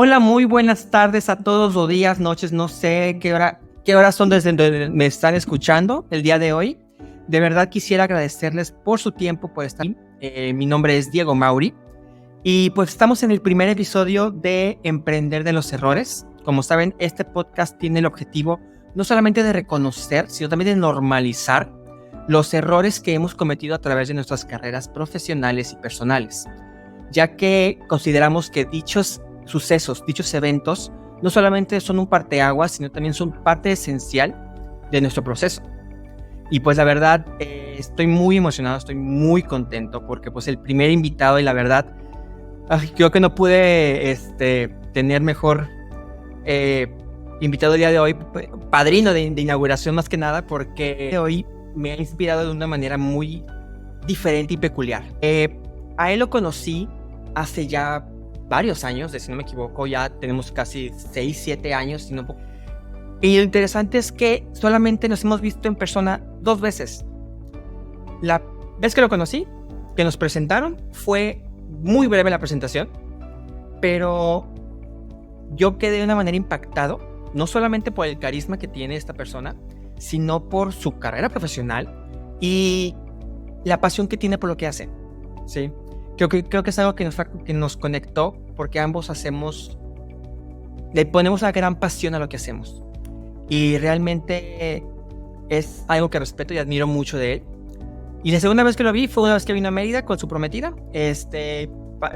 Hola, muy buenas tardes a todos, o días, noches, no sé qué horas son desde donde me están escuchando el día de hoy. De verdad quisiera agradecerles por su tiempo, por estar aquí. Mi nombre es Diego Mauri y pues estamos en el primer episodio de Emprender de los Errores. Como saben, este podcast tiene el objetivo no solamente de reconocer, sino también de normalizar los errores que hemos cometido a través de nuestras carreras profesionales y personales, ya que consideramos que dichos sucesos, dichos eventos, no solamente son un parteaguas, sino también son parte esencial de nuestro proceso. Y pues la verdad, estoy muy emocionado, estoy muy contento, porque pues el primer invitado, y la verdad, creo que no pude tener mejor invitado el día de hoy, padrino de inauguración más que nada, porque hoy me ha inspirado de una manera muy diferente y peculiar. A él lo conocí hace ya varios años, si no me equivoco, ya tenemos casi 6, 7 años. Y lo interesante es que solamente nos hemos visto en persona 2 veces. La vez que lo conocí, que nos presentaron, fue muy breve la presentación, pero yo quedé de una manera impactado, no solamente por el carisma que tiene esta persona, sino por su carrera profesional y la pasión que tiene por lo que hace, ¿sí? Creo que es algo que nos conectó, porque ambos le ponemos una gran pasión a lo que hacemos. Y realmente es algo que respeto y admiro mucho de él. Y la segunda vez que lo vi fue una vez que vino a Mérida con su prometida.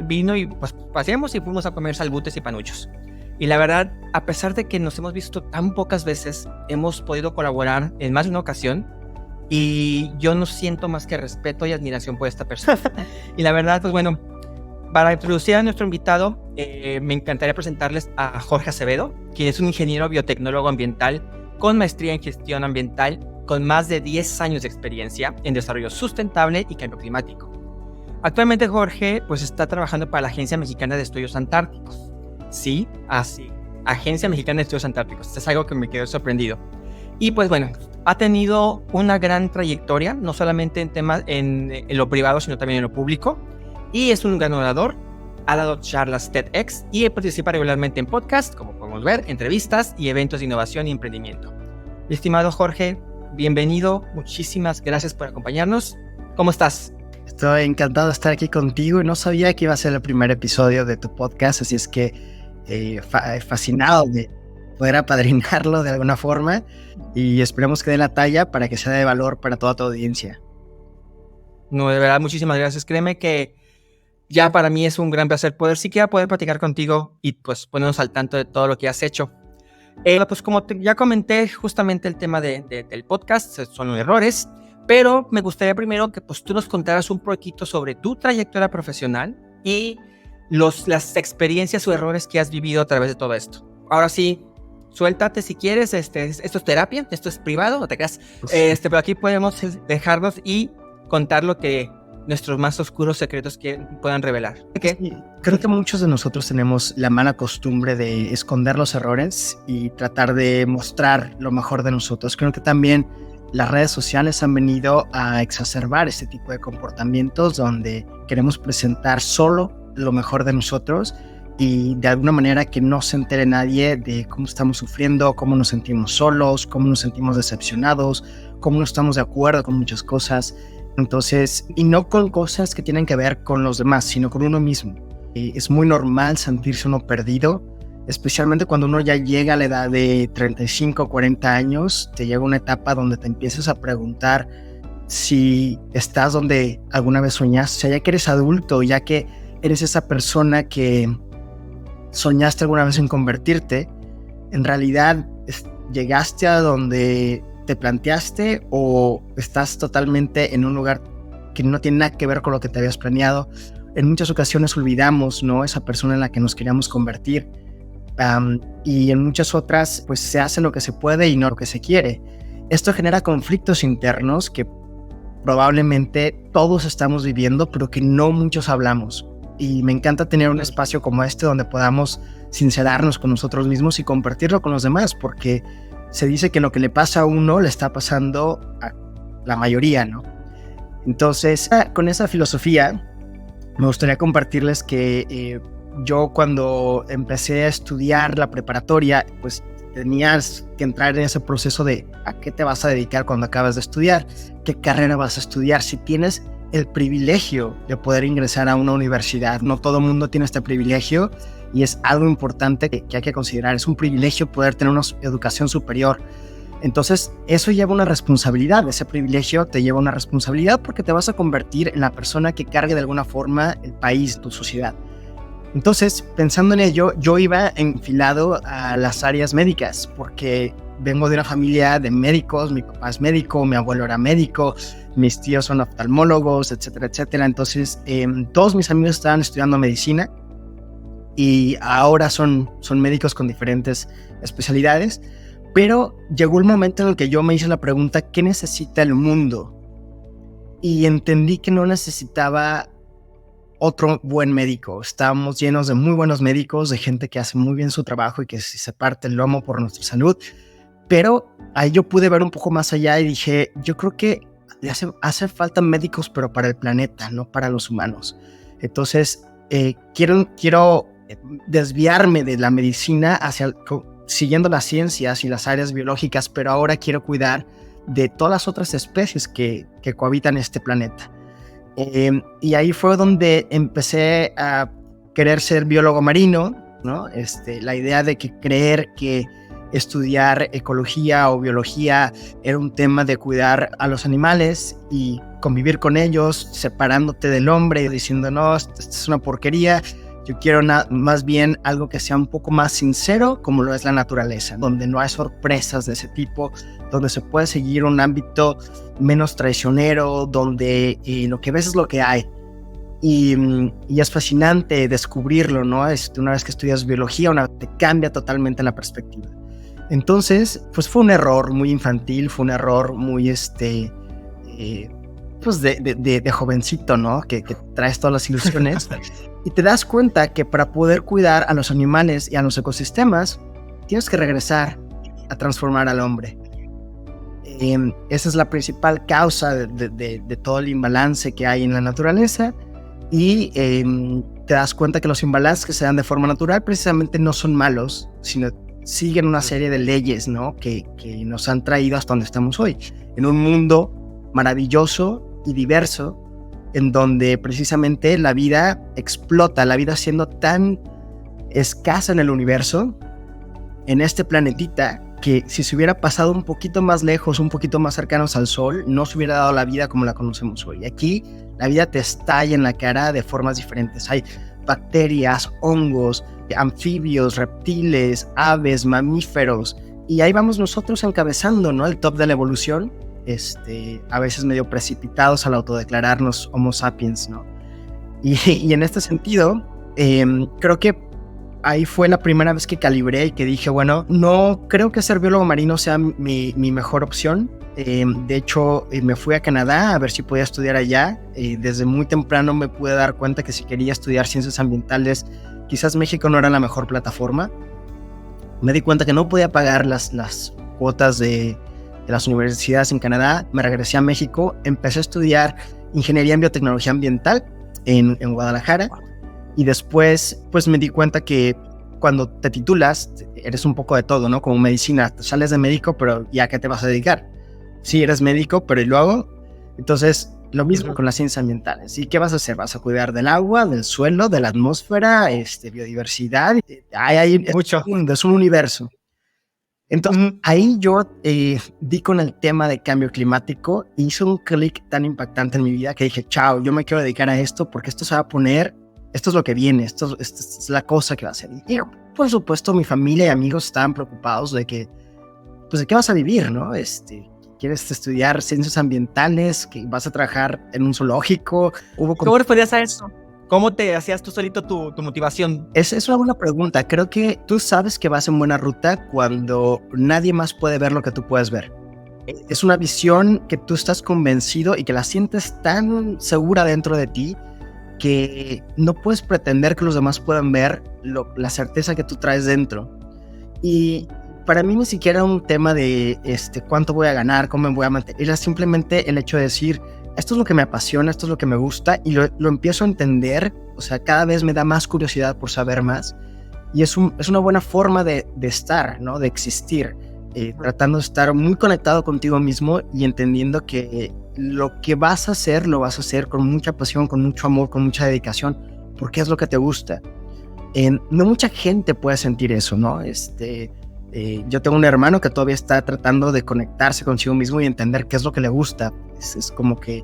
Vino y pues paseamos y fuimos a comer salbutes y panuchos. Y la verdad, a pesar de que nos hemos visto tan pocas veces, hemos podido colaborar en más de una ocasión. Y yo no siento más que respeto y admiración por esta persona. Y la verdad, pues bueno, para introducir a nuestro invitado, me encantaría presentarles a Jorge Acevedo, quien es un ingeniero biotecnólogo ambiental con maestría en gestión ambiental, con más de 10 años de experiencia en desarrollo sustentable y cambio climático. Actualmente Jorge pues está trabajando para la Agencia Mexicana de Estudios Antárticos. Sí, así, Agencia Mexicana de Estudios Antárticos. Esto es algo que me quedó sorprendido. Y pues bueno, ha tenido una gran trayectoria, no solamente en temas en lo privado, sino también en lo público. Y es un gran orador, ha dado charlas TEDx y participa regularmente en podcasts, como podemos ver, entrevistas y eventos de innovación y emprendimiento. Estimado Jorge, bienvenido, muchísimas gracias por acompañarnos. ¿Cómo estás? Estoy encantado de estar aquí contigo y no sabía que iba a ser el primer episodio de tu podcast, así es que fascinado de poder apadrinarlo de alguna forma y esperemos que dé la talla para que sea de valor para toda tu audiencia. No, de verdad, muchísimas gracias. Créeme que ya para mí es un gran placer poder platicar contigo y pues ponernos al tanto de todo lo que has hecho. Pues como ya comenté, justamente el tema del podcast son los errores, pero me gustaría primero que pues tú nos contaras un poquito sobre tu trayectoria profesional y las experiencias o errores que has vivido a través de todo esto. Ahora sí, suéltate si quieres, esto es terapia, esto es privado, no te creas, pero aquí podemos dejarnos y contar lo que nuestros más oscuros secretos que puedan revelar. ¿Okay? Sí, creo que muchos de nosotros tenemos la mala costumbre de esconder los errores y tratar de mostrar lo mejor de nosotros. Creo que también las redes sociales han venido a exacerbar este tipo de comportamientos donde queremos presentar solo lo mejor de nosotros y de alguna manera que no se entere nadie de cómo estamos sufriendo, cómo nos sentimos solos, cómo nos sentimos decepcionados, cómo no estamos de acuerdo con muchas cosas. Entonces, y no con cosas que tienen que ver con los demás, sino con uno mismo. Es muy normal sentirse uno perdido, especialmente cuando uno ya llega a la edad de 35, 40 años, te llega una etapa donde te empiezas a preguntar si estás donde alguna vez soñaste, o sea, ya que eres adulto, ya que eres esa persona que soñaste alguna vez en convertirte, en realidad llegaste a donde te planteaste o estás totalmente en un lugar que no tiene nada que ver con lo que te habías planeado. En muchas ocasiones olvidamos, ¿no?, esa persona en la que nos queríamos convertir, y en muchas otras pues se hace lo que se puede y no lo que se quiere. Esto genera conflictos internos que probablemente todos estamos viviendo, pero que no muchos hablamos. Y me encanta tener un espacio como este donde podamos sincerarnos con nosotros mismos y compartirlo con los demás, porque se dice que lo que le pasa a uno le está pasando a la mayoría, ¿no? Entonces, con esa filosofía, me gustaría compartirles que yo cuando empecé a estudiar la preparatoria, pues tenías que entrar en ese proceso de a qué te vas a dedicar cuando acabas de estudiar, qué carrera vas a estudiar, si tienes el privilegio de poder ingresar a una universidad. No todo el mundo tiene este privilegio y es algo importante que hay que considerar. Es un privilegio poder tener una educación superior. Entonces, eso lleva una responsabilidad. Ese privilegio te lleva una responsabilidad porque te vas a convertir en la persona que cargue de alguna forma el país, tu sociedad. Entonces, pensando en ello, yo iba enfilado a las áreas médicas porque vengo de una familia de médicos, mi papá es médico, mi abuelo era médico, mis tíos son oftalmólogos, etcétera, etcétera. Entonces, todos mis amigos estaban estudiando medicina y ahora son médicos con diferentes especialidades, pero llegó el momento en el que yo me hice la pregunta, ¿qué necesita el mundo? Y entendí que no necesitaba otro buen médico. Estábamos llenos de muy buenos médicos, de gente que hace muy bien su trabajo y que se parte el lomo por nuestra salud, pero ahí yo pude ver un poco más allá y dije, yo creo que hace falta médicos, pero para el planeta, no para los humanos. Entonces, quiero desviarme de la medicina siguiendo las ciencias y las áreas biológicas, pero ahora quiero cuidar de todas las otras especies que cohabitan este planeta. Y ahí fue donde empecé a querer ser biólogo marino, ¿no? La idea de creer que estudiar ecología o biología era un tema de cuidar a los animales y convivir con ellos, separándote del hombre, diciendo, no, esto es una porquería. Yo quiero más bien algo que sea un poco más sincero, como lo es la naturaleza, donde no hay sorpresas de ese tipo, donde se puede seguir un ámbito menos traicionero, donde lo que ves es lo que hay. Y es fascinante descubrirlo, ¿no? Una vez que estudias biología, te cambia totalmente la perspectiva. Entonces, pues fue un error muy infantil, fue un error muy, pues de jovencito, ¿no? Que traes todas las ilusiones. Y te das cuenta que para poder cuidar a los animales y a los ecosistemas, tienes que regresar a transformar al hombre. Esa es la principal causa de todo el imbalance que hay en la naturaleza. Y te das cuenta que los imbalances que se dan de forma natural precisamente no son malos, sino siguen una serie de leyes, ¿no? que nos han traído hasta donde estamos hoy. En un mundo maravilloso y diverso, en donde precisamente la vida explota, la vida siendo tan escasa en el universo, en este planetita, que si se hubiera pasado un poquito más lejos, un poquito más cercanos al Sol, no se hubiera dado la vida como la conocemos hoy. Aquí la vida te estalla en la cara de formas diferentes. Hay bacterias, hongos, anfibios, reptiles, aves, mamíferos, y ahí vamos nosotros encabezando, ¿no? El top de la evolución. A veces medio precipitados al autodeclararnos Homo sapiens, ¿no? Y en este sentido, creo que ahí fue la primera vez que calibré y que dije, bueno, no creo que ser biólogo marino sea mi mejor opción. De hecho, me fui a Canadá a ver si podía estudiar allá. Desde muy temprano me pude dar cuenta que si quería estudiar ciencias ambientales, quizás México no era la mejor plataforma. Me di cuenta que no podía pagar las cuotas de las universidades en Canadá. Me regresé a México, empecé a estudiar ingeniería en biotecnología ambiental en Guadalajara, y después pues me di cuenta que cuando te titulas eres un poco de todo, ¿no? Como medicina, sales de médico, pero ¿ya qué te vas a dedicar? Sí, eres médico, pero ¿y luego? Entonces lo mismo con las ciencias ambientales. ¿Y qué vas a hacer? ¿Vas a cuidar del agua, del suelo, de la atmósfera, biodiversidad? Hay mucho. Es un universo. Entonces, ahí yo di con el tema de cambio climático y hizo un clic tan impactante en mi vida que dije, chao, yo me quiero dedicar a esto porque esto se va a poner, esto es lo que viene, esto es la cosa que va a ser. Y por supuesto, mi familia y amigos estaban preocupados de que, pues, ¿de qué vas a vivir, no? ¿Quieres estudiar ciencias ambientales? ¿Que vas a trabajar en un zoológico? ¿Cómo respondías a eso? ¿Cómo te hacías tú solito tu motivación? Es una buena pregunta. Creo que tú sabes que vas en buena ruta cuando nadie más puede ver lo que tú puedes ver. Es una visión que tú estás convencido y que la sientes tan segura dentro de ti que no puedes pretender que los demás puedan ver la certeza que tú traes dentro. Y para mí ni siquiera era un tema de cuánto voy a ganar, cómo me voy a mantener. Era simplemente el hecho de decir, esto es lo que me apasiona, esto es lo que me gusta y lo empiezo a entender, o sea, cada vez me da más curiosidad por saber más y es una buena forma de estar, ¿no? De existir, tratando de estar muy conectado contigo mismo y entendiendo que lo que vas a hacer, lo vas a hacer con mucha pasión, con mucho amor, con mucha dedicación, porque es lo que te gusta. No mucha gente puede sentir eso, ¿no? Yo tengo un hermano que todavía está tratando de conectarse consigo mismo y entender qué es lo que le gusta. Es como que,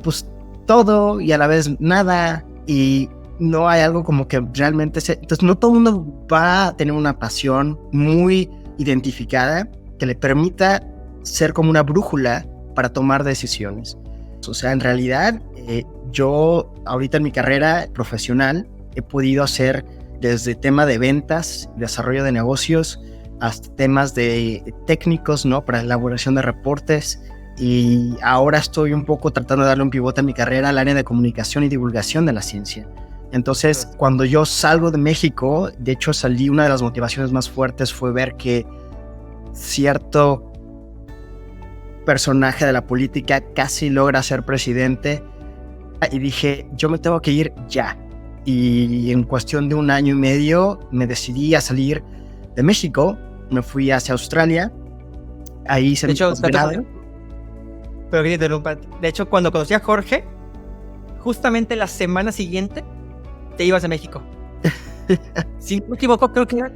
pues, todo y a la vez nada, y no hay algo como que realmente entonces no todo el mundo va a tener una pasión muy identificada que le permita ser como una brújula para tomar decisiones. O sea, en realidad, yo ahorita en mi carrera profesional he podido hacer desde tema de ventas, desarrollo de negocios, hasta temas de técnicos, ¿no? Para elaboración de reportes, y ahora estoy un poco tratando de darle un pivote a mi carrera al área de comunicación y divulgación de la ciencia. Entonces, cuando yo salgo de México, de hecho una de las motivaciones más fuertes fue ver que cierto personaje de la política casi logra ser presidente y dije, yo me tengo que ir ya. Y en cuestión de 1 año y medio me decidí a salir de México, me fui hacia Australia, ahí hice mi posgrado. Pero que te interrumpa. De hecho, cuando conocí a Jorge, justamente la semana siguiente te ibas de México. Si no me equivoco, creo que era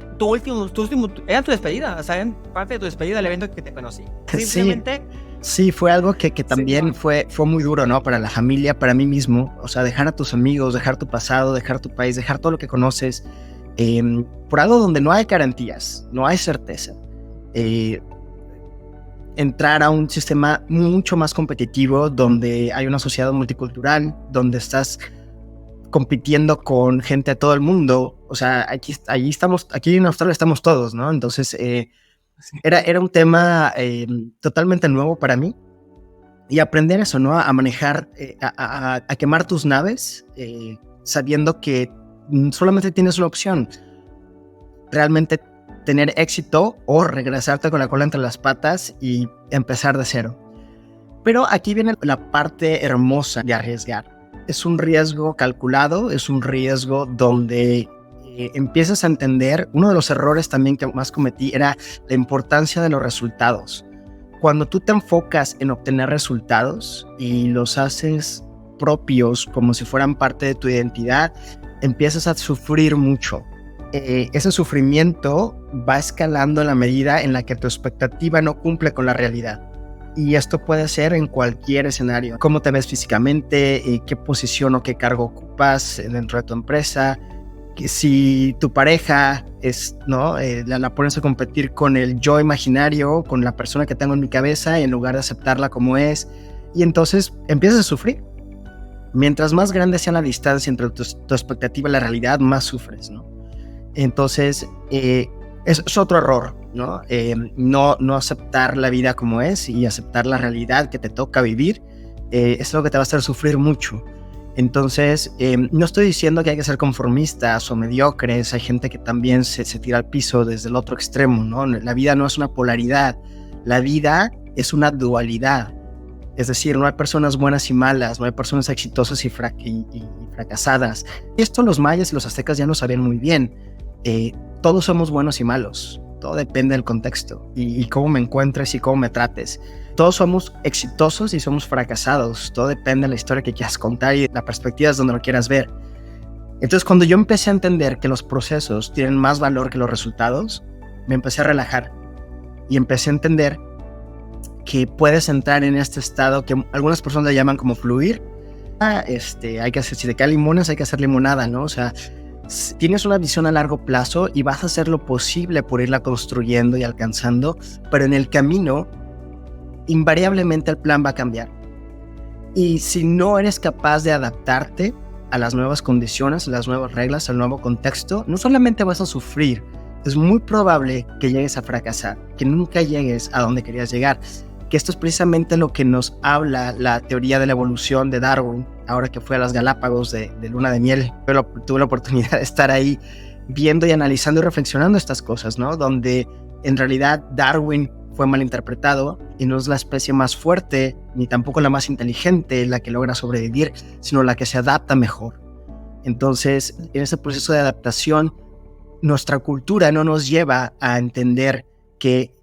era tu despedida, o sea, era parte de tu despedida del evento que te conocí. Simplemente... Sí, fue algo que también fue muy duro, ¿no? Para la familia, para mí mismo. O sea, dejar a tus amigos, dejar tu pasado, dejar tu país, dejar todo lo que conoces, por algo donde no hay garantías, no hay certeza. Entrar a un sistema mucho más competitivo, donde hay una sociedad multicultural, donde estás compitiendo con gente de todo el mundo. O sea, aquí en Australia estamos todos, ¿no? Entonces, era un tema totalmente nuevo para mí, y aprender eso, ¿no? A manejar, a quemar tus naves, sabiendo que solamente tienes una opción: realmente tener éxito o regresarte con la cola entre las patas y empezar de cero. Pero aquí viene la parte hermosa de arriesgar. Es un riesgo calculado, es un riesgo donde empiezas a entender. Uno de los errores también que más cometí era la importancia de los resultados. Cuando tú te enfocas en obtener resultados y los haces propios como si fueran parte de tu identidad, empiezas a sufrir mucho. Ese sufrimiento va escalando en la medida en la que tu expectativa no cumple con la realidad. Y esto puede ser en cualquier escenario. Cómo te ves físicamente, qué posición o qué cargo ocupas dentro de tu empresa, que si tu pareja es, ¿no? La pones a competir con el yo imaginario, con la persona que tengo en mi cabeza, en lugar de aceptarla como es, y entonces empiezas a sufrir. Mientras más grande sea la distancia entre tu expectativa y la realidad, más sufres, ¿no? Entonces, es otro error, ¿no? No aceptar la vida como es y aceptar la realidad que te toca vivir, es lo que te va a hacer sufrir mucho. Entonces, no estoy diciendo que hay que ser conformistas o mediocres. Hay gente que también se tira al piso desde el otro extremo, ¿no? La vida no es una polaridad, la vida es una dualidad. Es decir, no hay personas buenas y malas, no hay personas exitosas y fracasadas. Esto los mayas y los aztecas ya lo sabían muy bien. Todos somos buenos y malos. Todo depende del contexto y cómo me encuentres y cómo me trates. Todos somos exitosos y somos fracasados. Todo depende de la historia que quieras contar y la perspectiva es donde lo quieras ver. Entonces, cuando yo empecé a entender que los procesos tienen más valor que los resultados, me empecé a relajar y empecé a entender que puedes entrar en este estado que algunas personas le llaman como fluir. Hay que hacer, si te caen limones, hay que hacer limonada, ¿no? O sea, tienes una visión a largo plazo y vas a hacer lo posible por irla construyendo y alcanzando, pero en el camino invariablemente el plan va a cambiar. Y si no eres capaz de adaptarte a las nuevas condiciones, a las nuevas reglas, al nuevo contexto, no solamente vas a sufrir, es muy probable que llegues a fracasar, que nunca llegues a donde querías llegar. Que esto es precisamente lo que nos habla la teoría de la evolución de Darwin, ahora que fue a las Galápagos de luna de miel. Tuve la oportunidad de estar ahí viendo y analizando y reflexionando estas cosas, ¿no? Donde en realidad Darwin fue malinterpretado y no es la especie más fuerte ni tampoco la más inteligente la que logra sobrevivir, sino la que se adapta mejor. Entonces, en ese proceso de adaptación, nuestra cultura no nos lleva a entender que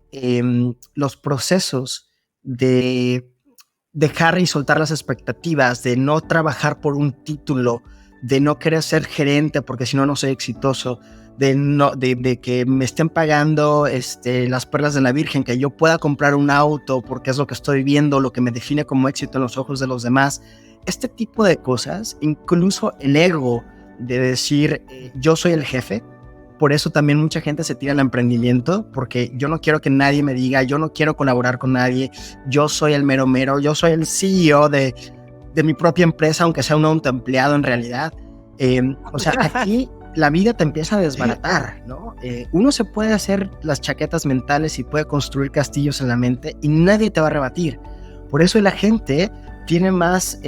los procesos de dejar y soltar las expectativas, de no trabajar por un título, de no querer ser gerente porque si no, no soy exitoso, de que me estén pagando las perlas de la Virgen, que yo pueda comprar un auto porque es lo que estoy viendo, lo que me define como éxito en los ojos de los demás. Este tipo de cosas, incluso el ego de decir yo soy el jefe. Por eso también mucha gente se tira al emprendimiento, porque yo no quiero que nadie me diga, yo no quiero colaborar con nadie, yo soy el mero mero, yo soy el CEO de mi propia empresa, aunque sea un autoempleado en realidad. O sea, aquí la vida te empieza a desbaratar, ¿no? Uno se puede hacer las chaquetas mentales y puede construir castillos en la mente y nadie te va a rebatir. Por eso la gente tiene más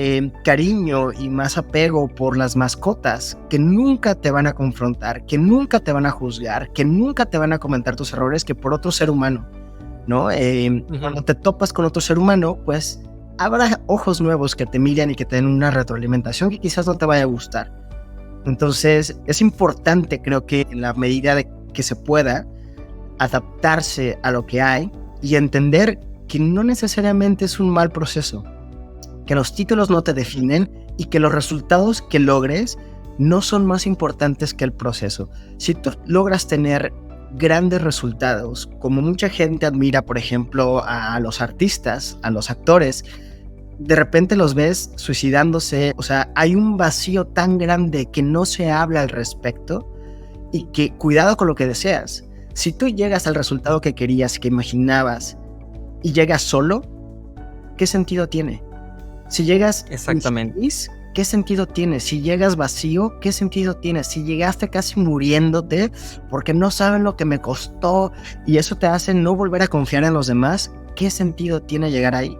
cariño y más apego por las mascotas, que nunca te van a confrontar, que nunca te van a juzgar, que nunca te van a comentar tus errores, que por otro ser humano, ¿no? Cuando te topas con otro ser humano, pues habrá ojos nuevos que te miran y que te den una retroalimentación que quizás no te vaya a gustar. Entonces es importante, creo que en la medida de que se pueda, adaptarse a lo que hay y entender que no necesariamente es un mal proceso, que los títulos no te definen y que los resultados que logres no son más importantes que el proceso. Si tú logras tener grandes resultados, como mucha gente admira, por ejemplo, a los artistas, a los actores, de repente los ves suicidándose, o sea, hay un vacío tan grande que no se habla al respecto y que cuidado con lo que deseas. Si tú llegas al resultado que querías, que imaginabas y llegas solo, ¿qué sentido tiene? Si llegas feliz, ¿qué sentido tiene? Si llegas vacío, ¿qué sentido tiene? Si llegaste casi muriéndote porque no saben lo que me costó y eso te hace no volver a confiar en los demás, ¿qué sentido tiene llegar ahí?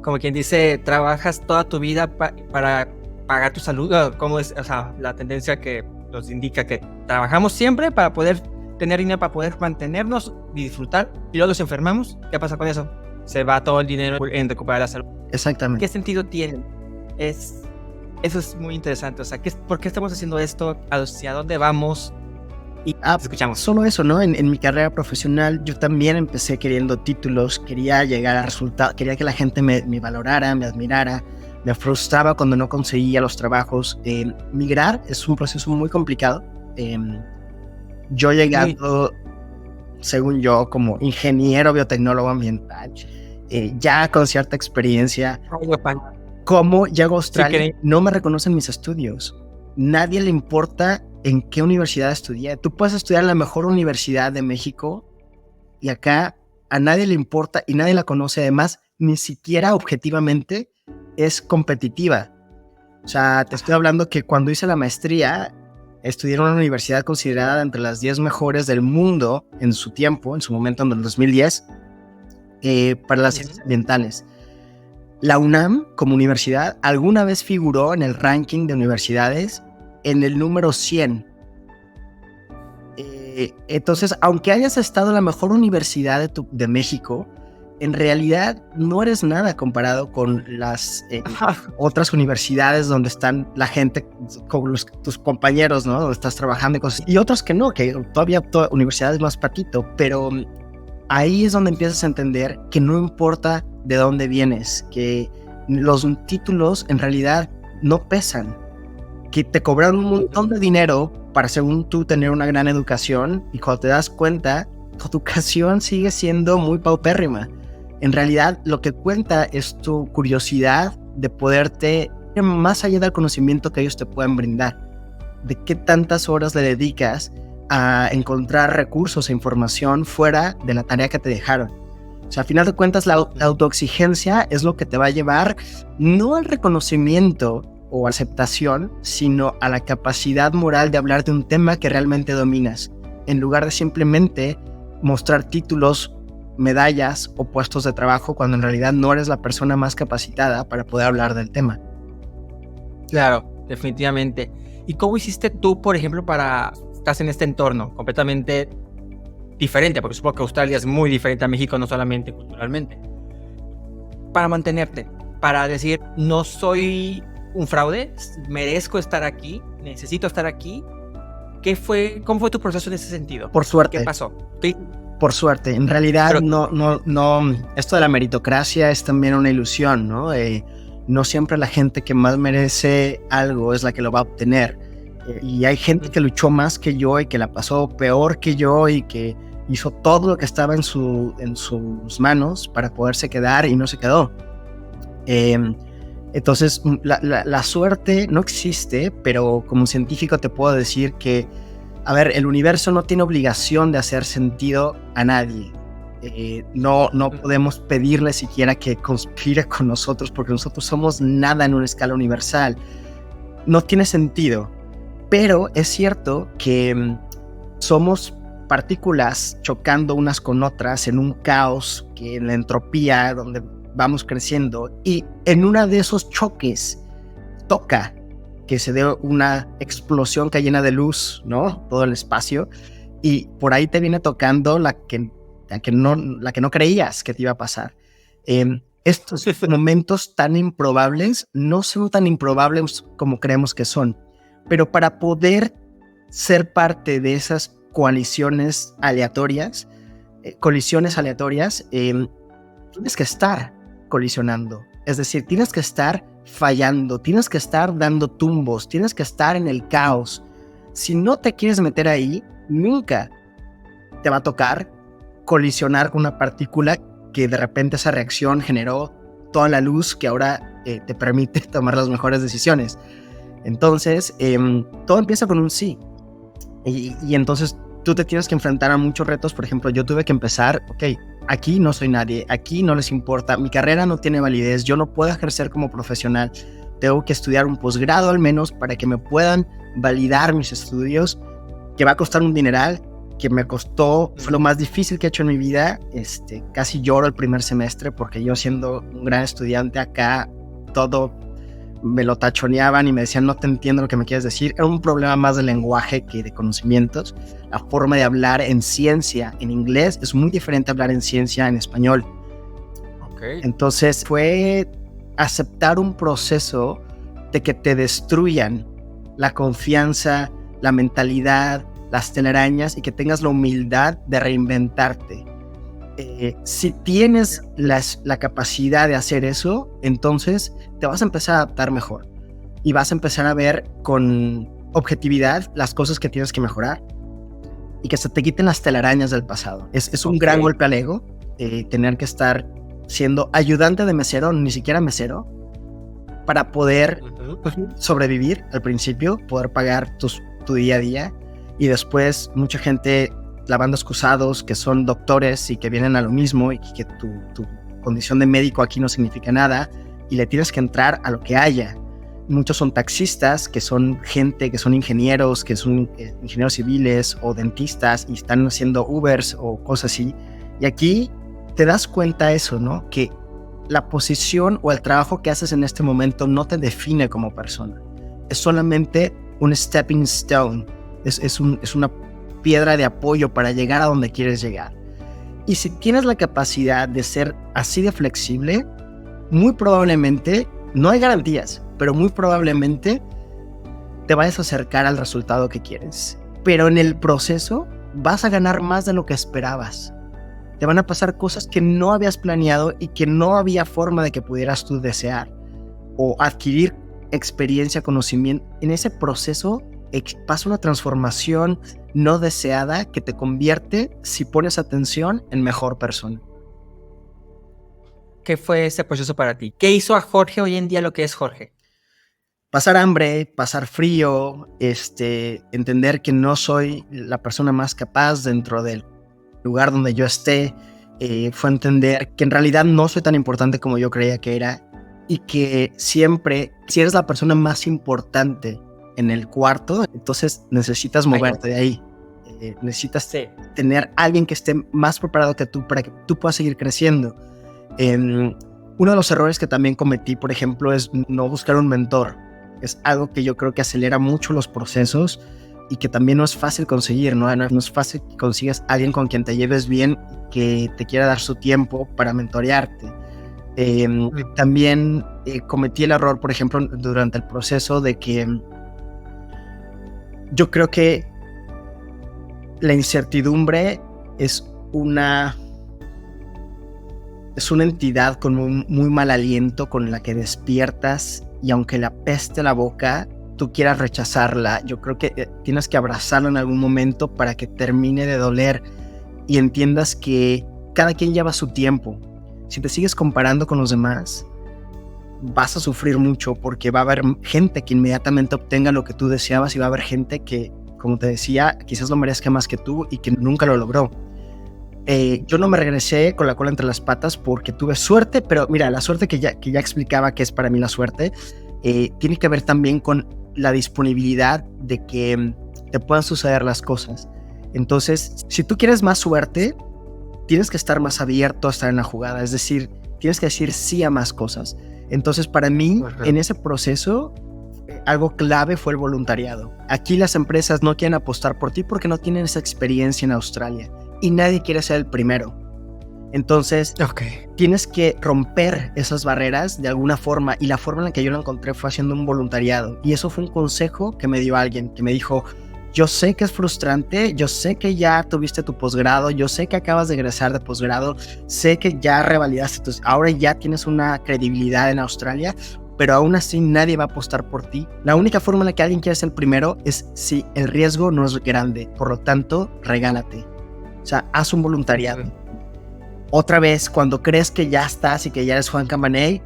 Como quien dice, trabajas toda tu vida para pagar tu salud. ¿Cómo es? O sea, la tendencia que nos indica que trabajamos siempre para poder tener dinero, para poder mantenernos y disfrutar, y luego nos enfermamos. ¿Qué pasa con eso? Se va todo el dinero en recuperar la salud. Exactamente. ¿Qué sentido tiene? Eso es muy interesante. O sea, ¿por qué estamos haciendo esto? ¿Hacia dónde vamos? Y escuchamos. Solo eso, ¿no? En mi carrera profesional yo también empecé queriendo títulos, quería llegar a resultados, quería que la gente me valorara, me admirara, me frustraba cuando no conseguía los trabajos. Migrar es un proceso muy complicado. Yo llegando, según yo, como ingeniero biotecnólogo ambiental, ya con cierta experiencia, como llego a Australia, no me reconocen mis estudios. Nadie le importa en qué universidad estudié. Tú puedes estudiar en la mejor universidad de México y acá a nadie le importa y nadie la conoce. Además, ni siquiera objetivamente es competitiva. O sea, te estoy hablando que cuando hice la maestría, estudié en una universidad considerada entre las 10 mejores del mundo en su tiempo, en su momento, en el 2010, para las ciencias ambientales. La UNAM, como universidad, alguna vez figuró en el ranking de universidades en el número 100. Entonces, aunque hayas estado en la mejor universidad de México, en realidad no eres nada comparado con las otras universidades donde están la gente, con tus compañeros, ¿no? Donde estás trabajando y cosas. Y otros que no, que todavía universidades más patito, pero ahí es donde empiezas a entender que no importa de dónde vienes, que los títulos en realidad no pesan, que te cobran un montón de dinero para, según tú, tener una gran educación, y cuando te das cuenta, tu educación sigue siendo muy paupérrima. En realidad, lo que cuenta es tu curiosidad de poderte ir más allá del conocimiento que ellos te pueden brindar, de qué tantas horas le dedicas a encontrar recursos e información fuera de la tarea que te dejaron. O sea, al final de cuentas, la autoexigencia es lo que te va a llevar no al reconocimiento o aceptación, sino a la capacidad moral de hablar de un tema que realmente dominas, en lugar de simplemente mostrar títulos, medallas o puestos de trabajo cuando en realidad no eres la persona más capacitada para poder hablar del tema. Claro, definitivamente. ¿Y cómo hiciste tú, por ejemplo, estás en este entorno completamente diferente, porque supongo que Australia es muy diferente a México, no solamente culturalmente, para mantenerte, para decir, no soy un fraude, merezco estar aquí, necesito estar aquí? ¿Cómo fue tu proceso en ese sentido? Por suerte. ¿Qué pasó? ¿Sí? Por suerte. En realidad, no. Esto de la meritocracia es también una ilusión, ¿no? No siempre la gente que más merece algo es la que lo va a obtener. Y hay gente que luchó más que yo y que la pasó peor que yo y que hizo todo lo que estaba en sus manos para poderse quedar y no se quedó. Entonces, la suerte no existe, pero como científico te puedo decir que, a ver, el universo no tiene obligación de hacer sentido a nadie. No podemos pedirle siquiera que conspire con nosotros porque nosotros somos nada en una escala universal. No tiene sentido, pero es cierto que somos partículas chocando unas con otras en un caos, que en la entropía donde vamos creciendo, y en uno de esos choques toca que se dé una explosión que llena de luz, ¿no? Todo el espacio, y por ahí te viene tocando la que no creías que te iba a pasar. Estos momentos tan improbables no son tan improbables como creemos que son, pero para poder ser parte de esas colisiones aleatorias, tienes que estar colisionando. Es decir, tienes que estar fallando, tienes que estar dando tumbos, tienes que estar en el caos. Si no te quieres meter ahí, nunca te va a tocar colisionar con una partícula que de repente esa reacción generó toda la luz que ahora te permite tomar las mejores decisiones. Entonces, todo empieza con un sí. Y entonces tú te tienes que enfrentar a muchos retos. Por ejemplo, yo tuve que empezar, aquí no soy nadie, aquí no les importa, mi carrera no tiene validez, yo no puedo ejercer como profesional, tengo que estudiar un posgrado al menos para que me puedan validar mis estudios, que va a costar un dineral, que me costó, fue lo más difícil que he hecho en mi vida. Casi lloro el primer semestre porque yo, siendo un gran estudiante acá, todo me lo tachoneaban y me decían, no te entiendo lo que me quieres decir. Era un problema más de lenguaje que de conocimientos. La forma de hablar en ciencia en inglés es muy diferente a hablar en ciencia en español. Entonces fue aceptar un proceso de que te destruyan la confianza, la mentalidad, las telarañas, y que tengas la humildad de reinventarte. Si tienes la capacidad de hacer eso, entonces te vas a empezar a adaptar mejor y vas a empezar a ver con objetividad las cosas que tienes que mejorar y que se te quiten las telarañas del pasado. Es un gran golpe al ego tener que estar siendo ayudante de mesero, ni siquiera mesero, para poder sobrevivir al principio, poder pagar tu día a día, y después mucha gente lavando excusados que son doctores y que vienen a lo mismo, y que tu condición de médico aquí no significa nada y le tienes que entrar a lo que haya. Muchos son taxistas, que son gente, que son ingenieros, que son ingenieros civiles o dentistas y están haciendo Ubers o cosas así. Y aquí te das cuenta eso, ¿no? Que la posición o el trabajo que haces en este momento no te define como persona. Es solamente un stepping stone. Es una piedra de apoyo para llegar a donde quieres llegar. Y si tienes la capacidad de ser así de flexible, muy probablemente, no hay garantías, pero muy probablemente te vayas a acercar al resultado que quieres. Pero en el proceso vas a ganar más de lo que esperabas. Te van a pasar cosas que no habías planeado y que no había forma de que pudieras tú desear o adquirir experiencia, conocimiento. En ese proceso pasa una transformación no deseada que te convierte, si pones atención, en mejor persona. ¿Qué fue ese proceso para ti? ¿Qué hizo a Jorge hoy en día lo que es Jorge? Pasar hambre, pasar frío, entender que no soy la persona más capaz dentro del lugar donde yo esté, fue entender que en realidad no soy tan importante como yo creía que era, y que siempre, si eres la persona más importante en el cuarto, entonces necesitas moverte de ahí. Necesitas tener a alguien que esté más preparado que tú para que tú puedas seguir creciendo. Uno de los errores que también cometí, por ejemplo, es no buscar un mentor. Es algo que yo creo que acelera mucho los procesos, y que también no es fácil conseguir, ¿no? No es fácil que consigas a alguien con quien te lleves bien, que te quiera dar su tiempo para mentorearte. También cometí el error, por ejemplo, durante el proceso de que yo creo que la incertidumbre es una entidad con muy mal aliento con la que despiertas, y aunque le apeste la boca, tú quieras rechazarla. Yo creo que tienes que abrazarla en algún momento para que termine de doler y entiendas que cada quien lleva su tiempo. Si te sigues comparando con los demás, vas a sufrir mucho, porque va a haber gente que inmediatamente obtenga lo que tú deseabas y va a haber gente que, como te decía, quizás lo merezca más que tú y que nunca lo logró. Yo no me regresé con la cola entre las patas porque tuve suerte, pero mira, la suerte que ya explicaba que es para mí la suerte, tiene que ver también con la disponibilidad de que te puedan suceder las cosas. Entonces, si tú quieres más suerte, tienes que estar más abierto a estar en la jugada, es decir, tienes que decir sí a más cosas. Entonces, para mí, en ese proceso, algo clave fue el voluntariado. Aquí las empresas no quieren apostar por ti porque no tienen esa experiencia en Australia y nadie quiere ser el primero. Entonces, tienes que romper esas barreras de alguna forma, y la forma en la que yo lo encontré fue haciendo un voluntariado. Y eso fue un consejo que me dio alguien que me dijo: yo sé que es frustrante, yo sé que ya tuviste tu posgrado, yo sé que acabas de egresar de posgrado, sé que ya revalidaste ahora ya tienes una credibilidad en Australia, pero aún así nadie va a apostar por ti. La única forma en la que alguien quiere ser el primero es si el riesgo no es grande. Por lo tanto, regálate. O sea, haz un voluntariado. Otra vez, cuando crees que ya estás y que ya eres Juan Camaney,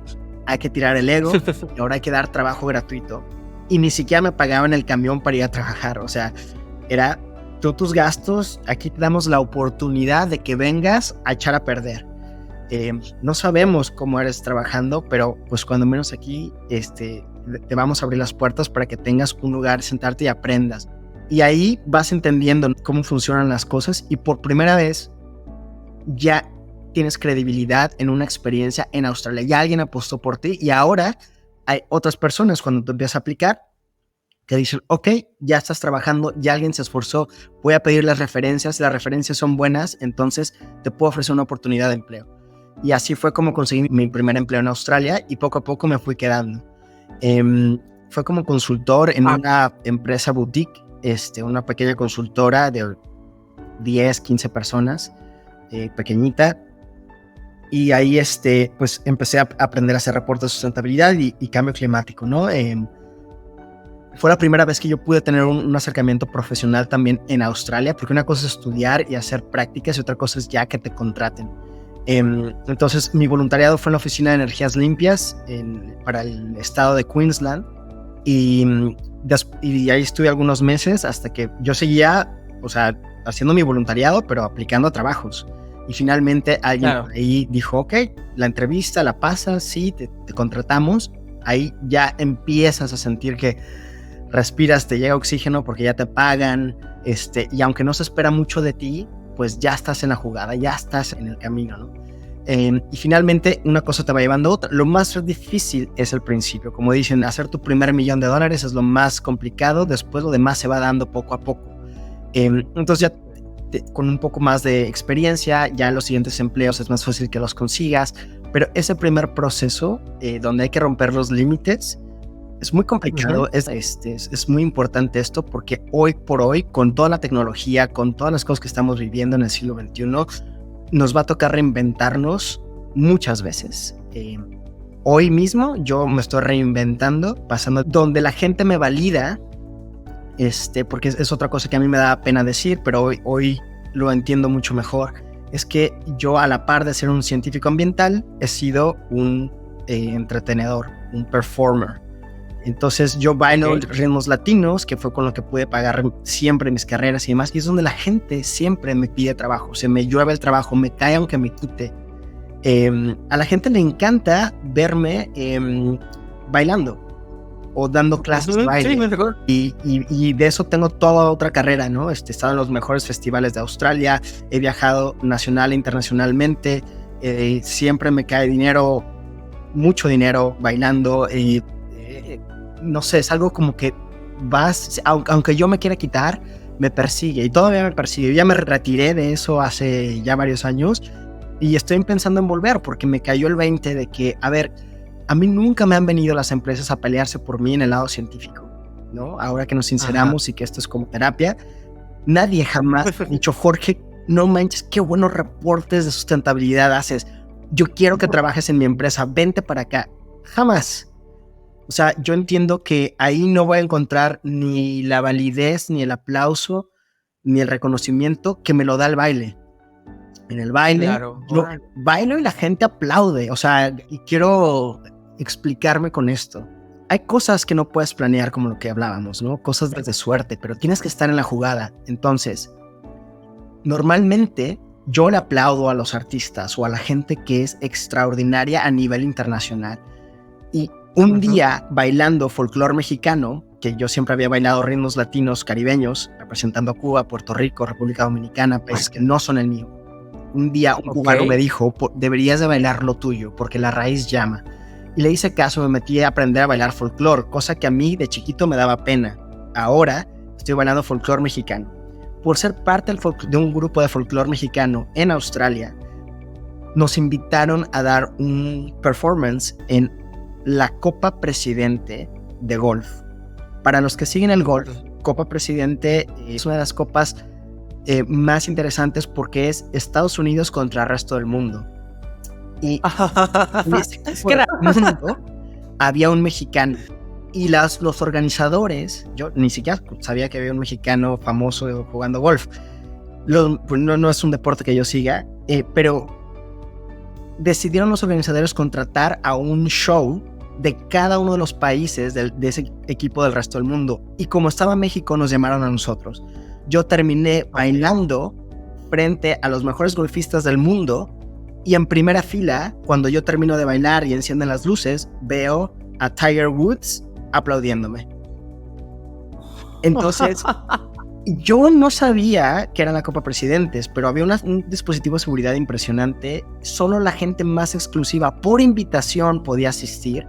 hay que tirar el ego y ahora hay que dar trabajo gratuito. Y ni siquiera me pagaban el camión para ir a trabajar. O sea, era tú tus gastos, aquí te damos la oportunidad de que vengas a echar a perder. No sabemos cómo eres trabajando, pero pues cuando menos aquí te vamos a abrir las puertas para que tengas un lugar, sentarte y aprendas. Y ahí vas entendiendo cómo funcionan las cosas, y por primera vez ya tienes credibilidad en una experiencia en Australia. Ya alguien apostó por ti, y ahora hay otras personas, cuando tú empiezas a aplicar, que dicen: ok, ya estás trabajando, ya alguien se esforzó, voy a pedir las referencias son buenas, entonces te puedo ofrecer una oportunidad de empleo. Y así fue como conseguí mi primer empleo en Australia, y poco a poco me fui quedando. Fue como consultor en una empresa boutique, una pequeña consultora de 10, 15 personas, pequeñita. Y ahí pues empecé a aprender a hacer reportes de sustentabilidad y cambio climático, ¿no? Fue la primera vez que yo pude tener un acercamiento profesional también en Australia, porque una cosa es estudiar y hacer prácticas y otra cosa es ya que te contraten. Entonces mi voluntariado fue en la Oficina de Energías Limpias para el estado de Queensland, y ahí estuve algunos meses hasta que yo seguía, o sea, haciendo mi voluntariado, pero aplicando a trabajos. Y finalmente alguien ahí dijo: ok, la entrevista la pasas, sí, te contratamos. Ahí ya empiezas a sentir que respiras, te llega oxígeno porque ya te pagan, y aunque no se espera mucho de ti, pues ya estás en la jugada, ya estás en el camino, ¿no? Y finalmente una cosa te va llevando a otra. Lo más difícil es el principio. Como dicen, hacer tu primer $1,000,000 es lo más complicado. Después lo demás se va dando poco a poco. Entonces ya con un poco más de experiencia, ya en los siguientes empleos es más fácil que los consigas. Pero ese primer proceso, donde hay que romper los límites, es muy complicado. Es muy importante esto, porque hoy por hoy, con toda la tecnología, con todas las cosas que estamos viviendo en el siglo XXI, nos va a tocar reinventarnos muchas veces. Hoy mismo yo me estoy reinventando, pasando donde la gente me valida, porque es otra cosa que a mí me da pena decir, pero hoy lo entiendo mucho mejor. Es que yo, a la par de ser un científico ambiental, he sido un entretenedor, un performer. Entonces yo bailo ritmos latinos, que fue con lo que pude pagar siempre mis carreras y demás, y es donde la gente siempre me pide trabajo. Se me llueve el trabajo, me cae aunque me quite. A la gente le encanta verme bailando o dando clases de baile. Sí, y de eso tengo toda otra carrera, ¿no? He estado en los mejores festivales de Australia, he viajado nacional e internacionalmente, siempre me cae dinero, mucho dinero bailando. No sé, es algo como que aunque yo me quiera quitar, me persigue y todavía me persigue. Yo ya me retiré de eso hace ya varios años y estoy pensando en volver porque me cayó el 20 de que, a ver, a mí nunca me han venido las empresas a pelearse por mí en el lado científico, ¿no? Ahora que nos sinceramos y que esto es como terapia, nadie jamás ha dicho, Jorge, no manches, qué buenos reportes de sustentabilidad haces. Yo quiero que trabajes en mi empresa, vente para acá. Jamás. O sea, yo entiendo que ahí no voy a encontrar ni la validez, ni el aplauso, ni el reconocimiento que me lo da el baile. En el baile, Claro. yo bailo y la gente aplaude. O sea, y quiero explicarme con esto. Hay cosas que no puedes planear como lo que hablábamos, ¿no? Cosas de suerte, pero tienes que estar en la jugada. Entonces, normalmente yo le aplaudo a los artistas o a la gente que es extraordinaria a nivel internacional. Y un día bailando folclore mexicano, que yo siempre había bailado ritmos latinos caribeños, representando a Cuba, Puerto Rico, República Dominicana, países que no son el mío. Un día un cubano me dijo, deberías de bailar lo tuyo, porque la raíz llama. Y le hice caso, me metí a aprender a bailar folclore, cosa que a mí de chiquito me daba pena. Ahora estoy bailando folclore mexicano. Por ser parte de un grupo de folclore mexicano en Australia, nos invitaron a dar un performance en la Copa Presidente de golf. Para los que siguen el golf, Copa Presidente es una de las copas más interesantes porque es Estados Unidos contra el resto del mundo. Y en ese mundo había un mexicano. Y los organizadores, yo ni siquiera sabía que había un mexicano famoso jugando golf. No es un deporte que yo siga, pero decidieron los organizadores contratar a un show de cada uno de los países de ese equipo del resto del mundo. Y como estaba México, nos llamaron a nosotros. Yo terminé bailando frente a los mejores golfistas del mundo y en primera fila, cuando yo termino de bailar y encienden las luces, veo a Tiger Woods aplaudiéndome. Entonces, yo no sabía que era la Copa Presidentes, pero había un dispositivo de seguridad impresionante. Solo la gente más exclusiva por invitación podía asistir,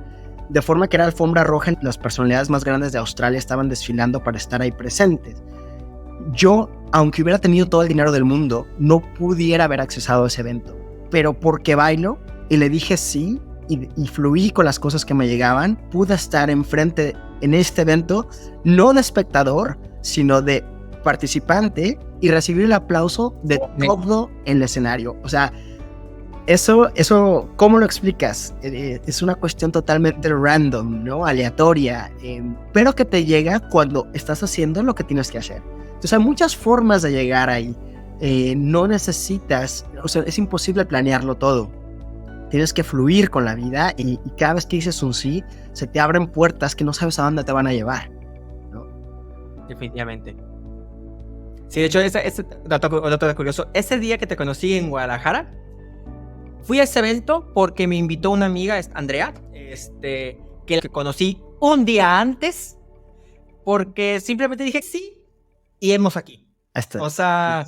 de forma que era alfombra roja. Las personalidades más grandes de Australia estaban desfilando para estar ahí presentes. Yo, aunque hubiera tenido todo el dinero del mundo, no pudiera haber accesado a ese evento, pero porque bailo y le dije sí y fluí con las cosas que me llegaban, pude estar enfrente en este evento, no de espectador, sino de participante y recibir el aplauso de todo el escenario. O sea, eso, ¿cómo lo explicas? Es una cuestión totalmente random, ¿no? Aleatoria, pero que te llega cuando estás haciendo lo que tienes que hacer. Entonces hay muchas formas de llegar ahí. No necesitas, o sea, es imposible planearlo todo. Tienes que fluir con la vida y cada vez que dices un sí, se te abren puertas que no sabes a dónde te van a llevar, ¿no? Definitivamente. Sí, de hecho, ese dato curioso, ese día que te conocí en Guadalajara, fui a ese evento porque me invitó una amiga, Andrea, que conocí un día antes, porque simplemente dije sí y hemos aquí. O sea,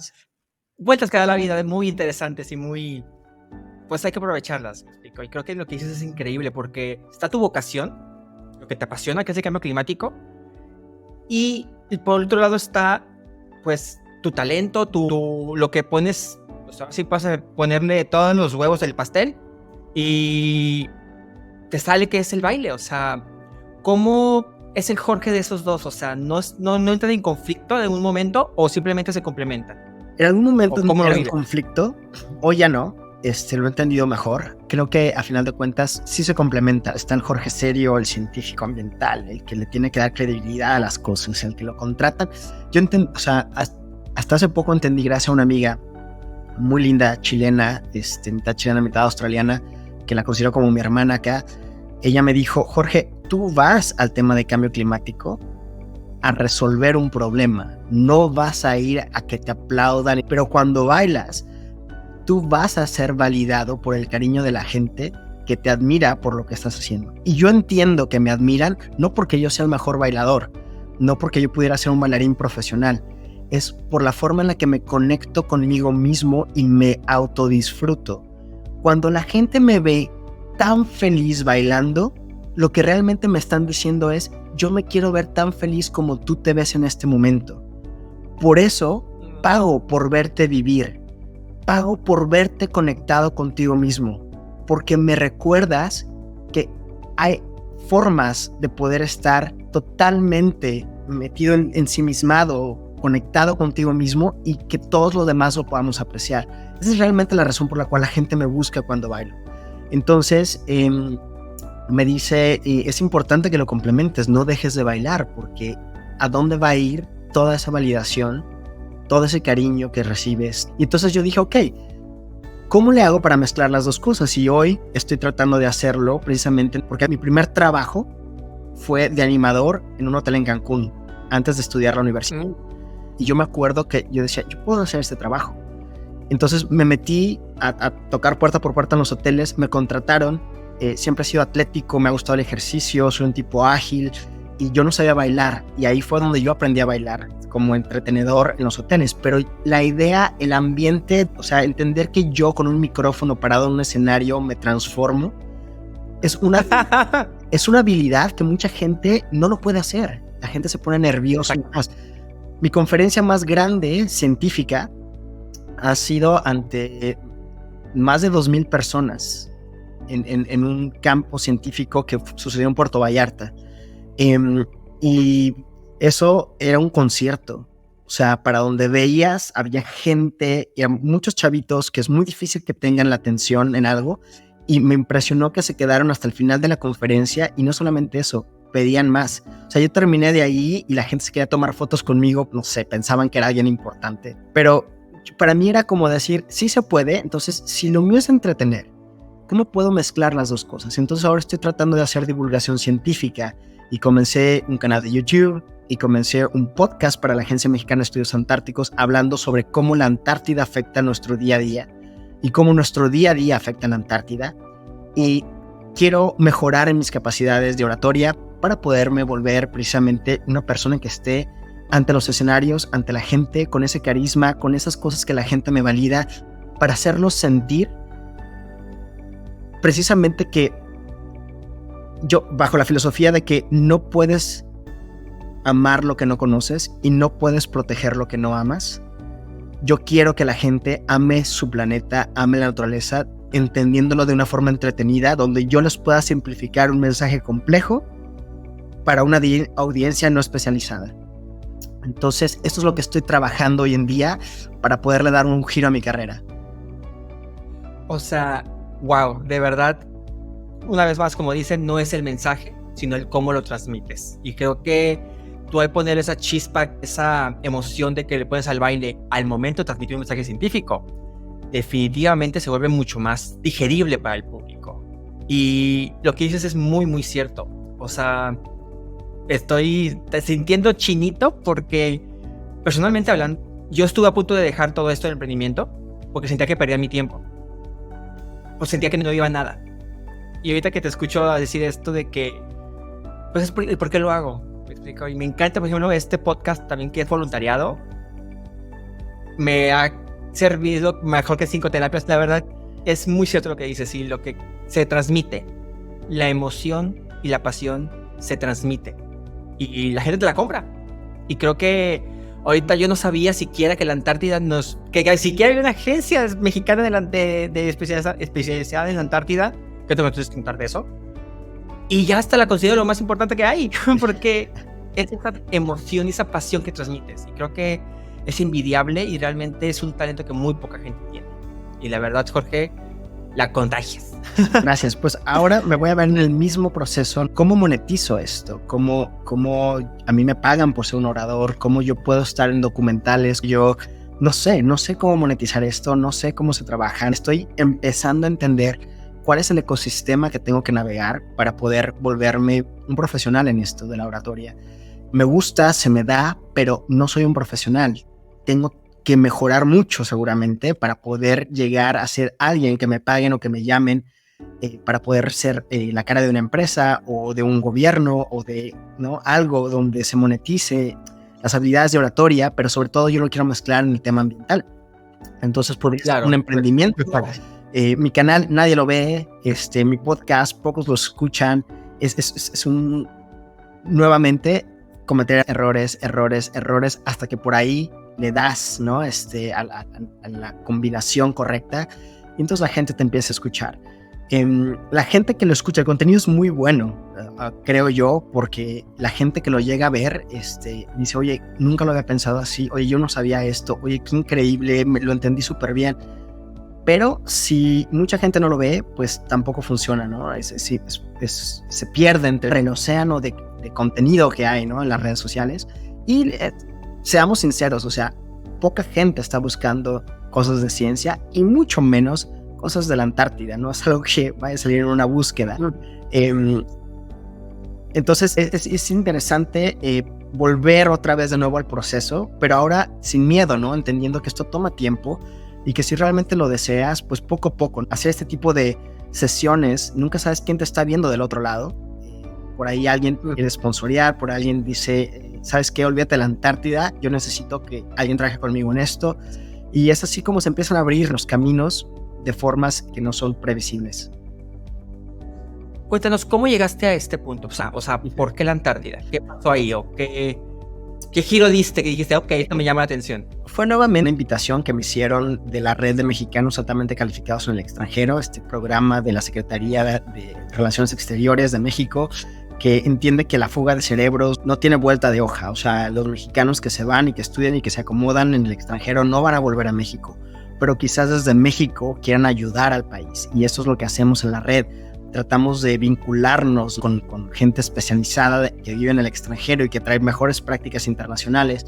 vueltas que da la vida muy interesantes y muy... Pues hay que aprovecharlas, ¿me explico? Y creo que lo que dices es increíble porque está tu vocación, lo que te apasiona, que es el cambio climático, y por otro lado está, pues, tu talento, lo que pones, o sea, si puedes ponerle todos los huevos del pastel y te sale que es el baile. O sea, ¿cómo es el Jorge de esos dos? O sea, ¿no entran en conflicto en un momento o simplemente se complementan? En algún momento era un conflicto, o ya no. Lo he entendido mejor. Creo que a final de cuentas sí se complementa. Está el Jorge serio, el científico ambiental, el que le tiene que dar credibilidad a las cosas, el que lo contratan. Yo o sea, hasta hace poco entendí, gracias a una amiga muy linda, chilena, mitad chilena, mitad australiana, que la considero como mi hermana acá. Ella me dijo, Jorge, tú vas al tema de cambio climático a resolver un problema, no vas a ir a que te aplaudan, pero cuando bailas, tú vas a ser validado por el cariño de la gente que te admira por lo que estás haciendo. Y yo entiendo que me admiran no porque yo sea el mejor bailador, no porque yo pudiera ser un bailarín profesional, es por la forma en la que me conecto conmigo mismo y me autodisfruto. Cuando la gente me ve tan feliz bailando, lo que realmente me están diciendo es, yo me quiero ver tan feliz como tú te ves en este momento. Por eso pago por verte vivir, pago por verte conectado contigo mismo, porque me recuerdas que hay formas de poder estar totalmente metido ensimismado, conectado contigo mismo y que todos los demás lo podamos apreciar. Esa es realmente la razón por la cual la gente me busca cuando bailo. Entonces, me dice, es importante que lo complementes, no dejes de bailar, porque ¿a dónde va a ir toda esa validación, todo ese cariño que recibes? Y entonces yo dije, ok, ¿cómo le hago para mezclar las dos cosas? Y hoy estoy tratando de hacerlo precisamente porque mi primer trabajo fue de animador en un hotel en Cancún, antes de estudiar la universidad. Y yo me acuerdo que yo decía, yo puedo hacer este trabajo. Entonces me metí a tocar puerta por puerta en los hoteles, me contrataron, siempre he sido atlético, me ha gustado el ejercicio, soy un tipo ágil y yo no sabía bailar. Y ahí fue donde yo aprendí a bailar como entretenedor en los hoteles. Pero la idea, el ambiente, o sea, entender que yo con un micrófono parado en un escenario me transformo, es una habilidad que mucha gente no lo puede hacer. La gente se pone nerviosa. Mi conferencia más grande, científica, ha sido ante más de 2,000 personas en un campo científico que sucedió en Puerto Vallarta. Y eso era un concierto. O sea, para donde veías había gente y muchos chavitos que es muy difícil que tengan la atención en algo. Y me impresionó que se quedaron hasta el final de la conferencia y no solamente eso, pedían más. O sea, yo terminé de ahí y la gente se quería tomar fotos conmigo, no sé, pensaban que era alguien importante. Pero para mí era como decir, sí se puede, entonces si lo mío es entretener, ¿cómo puedo mezclar las dos cosas? Entonces ahora estoy tratando de hacer divulgación científica y comencé un canal de YouTube y comencé un podcast para la Agencia Mexicana de Estudios Antárticos hablando sobre cómo la Antártida afecta nuestro día a día y cómo nuestro día a día afecta a la Antártida. Y quiero mejorar en mis capacidades de oratoria para poderme volver precisamente una persona que esté ante los escenarios, ante la gente, con ese carisma, con esas cosas que la gente me valida, para hacerlos sentir precisamente que yo, bajo la filosofía de que no puedes amar lo que no conoces y no puedes proteger lo que no amas, yo quiero que la gente ame su planeta, ame la naturaleza, entendiéndolo de una forma entretenida, donde yo les pueda simplificar un mensaje complejo para una audiencia no especializada. Entonces, esto es lo que estoy trabajando hoy en día para poderle dar un giro a mi carrera. O sea, wow, de verdad, una vez más, como dicen, no es el mensaje, sino el cómo lo transmites. Y creo que tú al poner esa chispa, esa emoción de que le pones al baile al momento de transmitir un mensaje científico, definitivamente se vuelve mucho más digerible para el público. Y lo que dices es muy, muy cierto. O sea, estoy sintiendo chinito porque, personalmente hablando, yo estuve a punto de dejar todo esto del emprendimiento porque sentía que perdía mi tiempo. O sentía que no iba a nada. Y ahorita que te escucho decir esto de que, pues es ¿por qué lo hago? Me explico. Y me encanta, por ejemplo, este podcast también que es voluntariado. Me ha servido mejor que 5 terapias. La verdad, es muy cierto lo que dices. Y lo que se transmite, la emoción y la pasión se transmite. Y la gente te la compra. Y creo que ahorita yo no sabía siquiera que la Antártida que siquiera hay una agencia mexicana de especializada en la Antártida. Que te me puedes contar de eso. Y ya hasta la considero lo más importante que hay. Porque es esa emoción y esa pasión que transmites. Y creo que es envidiable y realmente es un talento que muy poca gente tiene. Y la verdad, Jorge, la contagias. Gracias. Pues ahora me voy a ver en el mismo proceso. ¿Cómo monetizo esto? ¿Cómo a mí me pagan por ser un orador? ¿Cómo yo puedo estar en documentales? Yo no sé cómo monetizar esto. No sé cómo se trabaja. Estoy empezando a entender cuál es el ecosistema que tengo que navegar para poder volverme un profesional en esto de la oratoria. Me gusta, se me da, pero no soy un profesional. Tengo que mejorar mucho seguramente para poder llegar a ser alguien que me paguen o que me llamen para poder ser la cara de una empresa o de un gobierno o de algo donde se monetice las habilidades de oratoria, pero sobre todo yo lo quiero mezclar en el tema ambiental. Entonces podría ser un emprendimiento. Mi canal nadie lo ve, mi podcast pocos lo escuchan, es un nuevamente cometer errores, hasta que por ahí le das, ¿no? A la combinación correcta, y entonces la gente te empieza a escuchar. La gente que lo escucha, el contenido es muy bueno, creo yo, porque la gente que lo llega a ver dice, oye, nunca lo había pensado así, oye, yo no sabía esto, oye, qué increíble, lo entendí súper bien. Pero si mucha gente no lo ve, pues tampoco funciona, ¿no? Se pierde entre el océano de contenido que hay, ¿no? En las redes sociales. Y seamos sinceros, o sea, poca gente está buscando cosas de ciencia y mucho menos cosas de la Antártida, no es algo que vaya a salir en una búsqueda. Entonces es interesante volver otra vez de nuevo al proceso, pero ahora sin miedo, ¿no? Entendiendo que esto toma tiempo y que si realmente lo deseas, pues poco a poco, hacer este tipo de sesiones, nunca sabes quién te está viendo del otro lado. Por ahí alguien quiere sponsorear, por ahí alguien dice, ¿sabes qué? Olvídate de la Antártida, yo necesito que alguien trabaje conmigo en esto. Y es así como se empiezan a abrir los caminos de formas que no son previsibles. Cuéntanos, ¿cómo llegaste a este punto? O sea, ¿por qué la Antártida? ¿Qué pasó ahí? ¿O qué giro diste que dijiste, ok, esto me llama la atención? Fue nuevamente una invitación que me hicieron de la Red de Mexicanos Altamente Calificados en el Extranjero, este programa de la Secretaría de Relaciones Exteriores de México, que entiende que la fuga de cerebros no tiene vuelta de hoja. O sea, los mexicanos que se van y que estudian y que se acomodan en el extranjero no van a volver a México, pero quizás desde México quieran ayudar al país. Y eso es lo que hacemos en la red. Tratamos de vincularnos con gente especializada que vive en el extranjero y que trae mejores prácticas internacionales.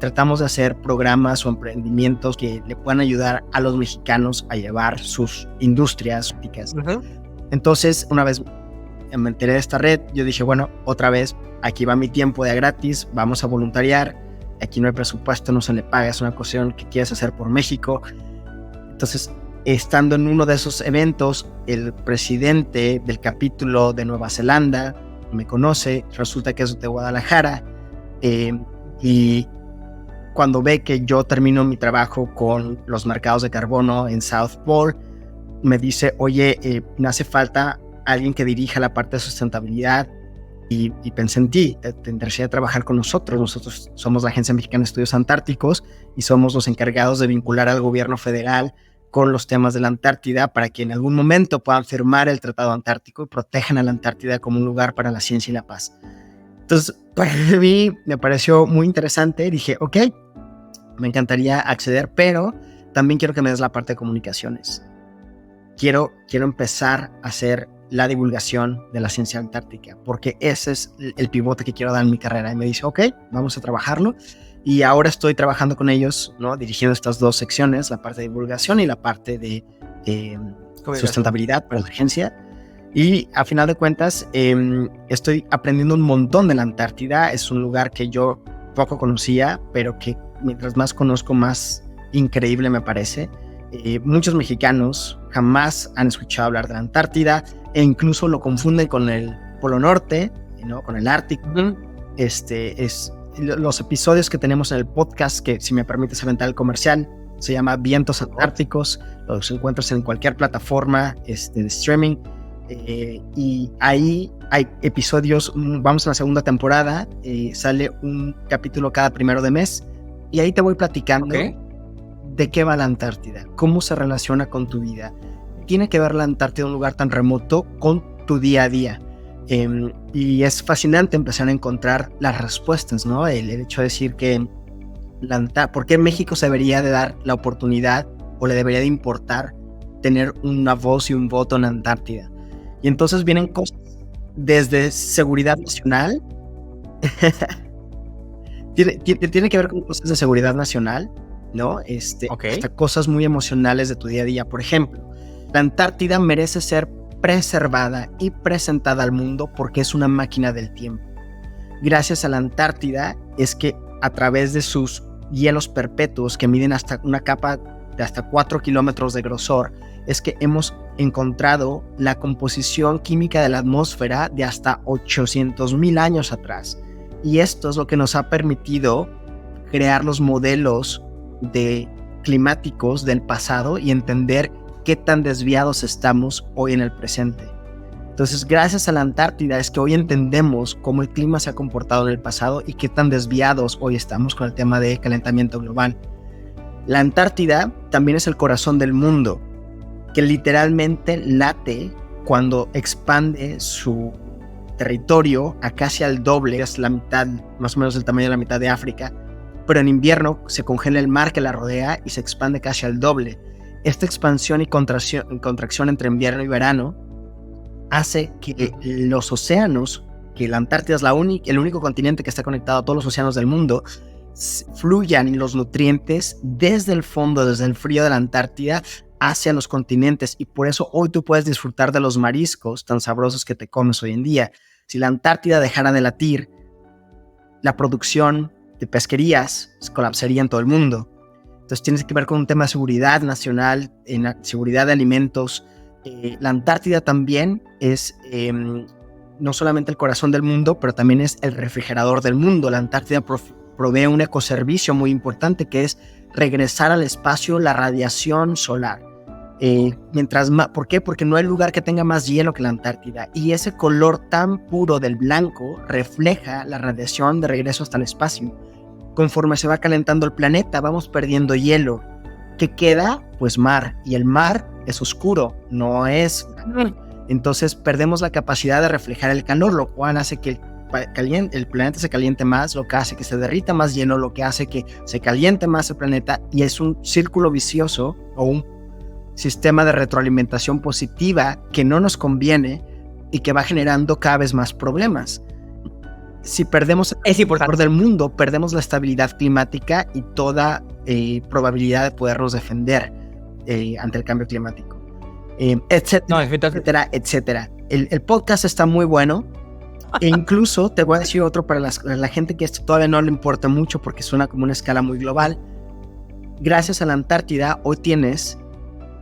Tratamos de hacer programas o emprendimientos que le puedan ayudar a los mexicanos a llevar sus industrias. Uh-huh. Entonces, una vez me enteré de esta red, yo dije, bueno, otra vez, aquí va mi tiempo de gratis, vamos a voluntariar, aquí no hay presupuesto, no se le paga, es una cuestión que quieres hacer por México. Entonces, estando en uno de esos eventos, el presidente del capítulo de Nueva Zelanda me conoce, resulta que es de Guadalajara, y cuando ve que yo termino mi trabajo con los mercados de carbono en South Pole, me dice, oye, me hace falta alguien que dirija la parte de sustentabilidad, y pensé en ti, te interesaría trabajar con nosotros. Nosotros somos la Agencia Mexicana de Estudios Antárticos y somos los encargados de vincular al gobierno federal con los temas de la Antártida para que en algún momento puedan firmar el Tratado Antártico y protejan a la Antártida como un lugar para la ciencia y la paz. Entonces, para mí me pareció muy interesante. Dije, ok, me encantaría acceder, pero también quiero que me des la parte de comunicaciones. Quiero empezar a hacer la divulgación de la ciencia antártica, porque ese es el pivote que quiero dar en mi carrera. Y me dice, ok, vamos a trabajarlo. Y ahora estoy trabajando con ellos, ¿no? Dirigiendo estas dos secciones, la parte de divulgación y la parte de sustentabilidad para la agencia. Y a final de cuentas, estoy aprendiendo un montón de la Antártida. Es un lugar que yo poco conocía, pero que mientras más conozco, más increíble me parece. Muchos mexicanos jamás han escuchado hablar de la Antártida e incluso lo confunden con el Polo Norte, ¿no? Con el Ártico. Los episodios que tenemos en el podcast, que si me permites aventar el comercial, se llama Vientos Antárticos, los encuentras en cualquier plataforma de streaming, y ahí hay episodios. Vamos a la segunda temporada, sale un capítulo cada primero de mes, y ahí te voy platicando de qué va la Antártida, cómo se relaciona con tu vida. Tiene que ver la Antártida, un lugar tan remoto, con tu día a día. Y es fascinante empezar a encontrar las respuestas, ¿no? El hecho de decir que ¿por qué México se debería de dar la oportunidad o le debería de importar tener una voz y un voto en la Antártida? Y entonces vienen cosas desde seguridad nacional. tiene que ver con cosas de seguridad nacional, ¿no? Hasta cosas muy emocionales de tu día a día. Por ejemplo, la Antártida merece ser preservada y presentada al mundo porque es una máquina del tiempo. Gracias a la Antártida es que a través de sus hielos perpetuos que miden hasta una capa de hasta 4 kilómetros de grosor, es que hemos encontrado la composición química de la atmósfera de hasta 800,000 años atrás. Y esto es lo que nos ha permitido crear los modelos climáticos del pasado y entender qué tan desviados estamos hoy en el presente. Entonces, gracias a la Antártida es que hoy entendemos cómo el clima se ha comportado en el pasado y qué tan desviados hoy estamos con el tema de calentamiento global. La Antártida también es el corazón del mundo, que literalmente late cuando expande su territorio a casi al doble, es la mitad, más o menos el tamaño de la mitad de África, pero en invierno se congela el mar que la rodea y se expande casi al doble. Esta expansión y contracción entre invierno y verano hace que los océanos, que la Antártida es el único continente que está conectado a todos los océanos del mundo, fluyan los nutrientes desde el fondo, desde el frío de la Antártida hacia los continentes, y por eso hoy tú puedes disfrutar de los mariscos tan sabrosos que te comes hoy en día. Si la Antártida dejara de latir, la producción de pesquerías colapsaría en todo el mundo. Entonces tienes que ver con un tema de seguridad nacional, seguridad de alimentos. La Antártida también es no solamente el corazón del mundo, pero también es el refrigerador del mundo. La Antártida provee un ecoservicio muy importante, que es regresar al espacio la radiación solar. ¿Por qué? Porque no hay lugar que tenga más hielo que la Antártida, y ese color tan puro del blanco refleja la radiación de regreso hasta el espacio. Conforme se va calentando el planeta, vamos perdiendo hielo. ¿Qué queda? Pues mar, y el mar es oscuro, no es... Entonces perdemos la capacidad de reflejar el calor, lo cual hace que el planeta se caliente más, lo que hace que se derrita más hielo, lo que hace que se caliente más el planeta, y es un círculo vicioso o un sistema de retroalimentación positiva que no nos conviene y que va generando cada vez más problemas. Si perdemos el calor del mundo, perdemos la estabilidad climática y toda probabilidad de podernos defender ante el cambio climático, etcétera, etcétera. El podcast está muy bueno. E incluso te voy a decir otro para la gente que esto todavía no le importa mucho, porque suena como una escala muy global. Gracias a la Antártida, hoy tienes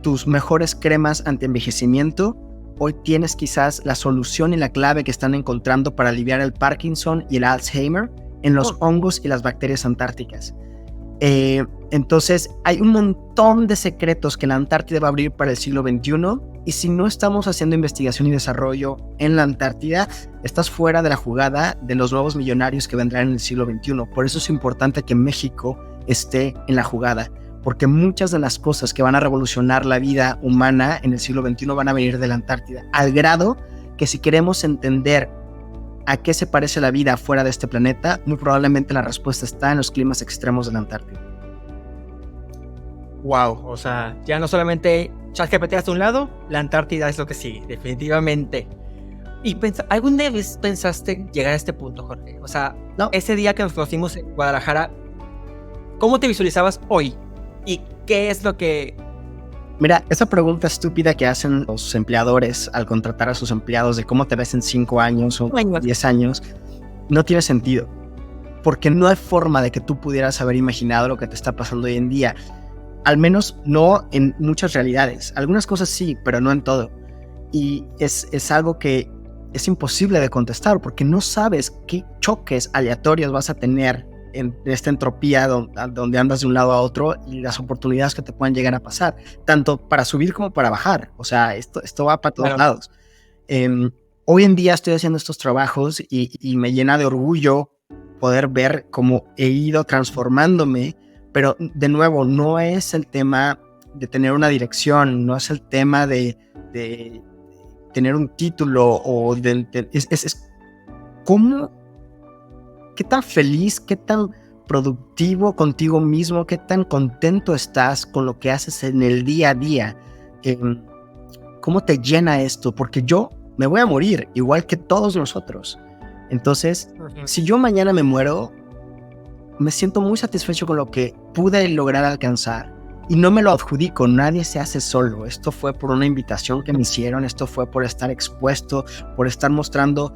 tus mejores cremas anti-envejecimiento. Hoy tienes quizás la solución y la clave que están encontrando para aliviar el Parkinson y el Alzheimer en los hongos y las bacterias antárticas. Entonces hay un montón de secretos que la Antártida va a abrir para el siglo XXI, y si no estamos haciendo investigación y desarrollo en la Antártida, estás fuera de la jugada de los nuevos millonarios que vendrán en el siglo XXI. Por eso es importante que México esté en la jugada, porque muchas de las cosas que van a revolucionar la vida humana en el siglo XXI van a venir de la Antártida, al grado que si queremos entender a qué se parece la vida fuera de este planeta, muy probablemente la respuesta está en los climas extremos de la Antártida. Wow, o sea, ya no solamente ChatGPT hasta un lado, la Antártida es lo que sigue, definitivamente. ¿Y alguna vez pensaste llegar a este punto, Jorge? O sea, no. Ese día que nos conocimos en Guadalajara, ¿cómo te visualizabas hoy? ¿Y qué es lo que...? Mira, esa pregunta estúpida que hacen los empleadores al contratar a sus empleados de cómo te ves en 5 años o 10 años, no tiene sentido. Porque no hay forma de que tú pudieras haber imaginado lo que te está pasando hoy en día. Al menos no en muchas realidades. Algunas cosas sí, pero no en todo. Y es algo que es imposible de contestar, porque no sabes qué choques aleatorios vas a tener en esta entropía donde andas de un lado a otro, y las oportunidades que te puedan llegar a pasar, tanto para subir como para bajar. O sea, esto va para todos lados. Hoy en día estoy haciendo estos trabajos y me llena de orgullo poder ver cómo he ido transformándome, pero de nuevo, no es el tema de tener una dirección, no es el tema de tener un título, o es cómo, qué tan feliz, qué tan productivo contigo mismo, qué tan contento estás con lo que haces en el día a día, cómo te llena esto, porque yo me voy a morir igual que todos nosotros. Entonces, si yo mañana me muero, me siento muy satisfecho con lo que pude lograr alcanzar, y no me lo adjudico. Nadie se hace solo. Esto fue por una invitación que me hicieron, esto fue por estar expuesto, por estar mostrando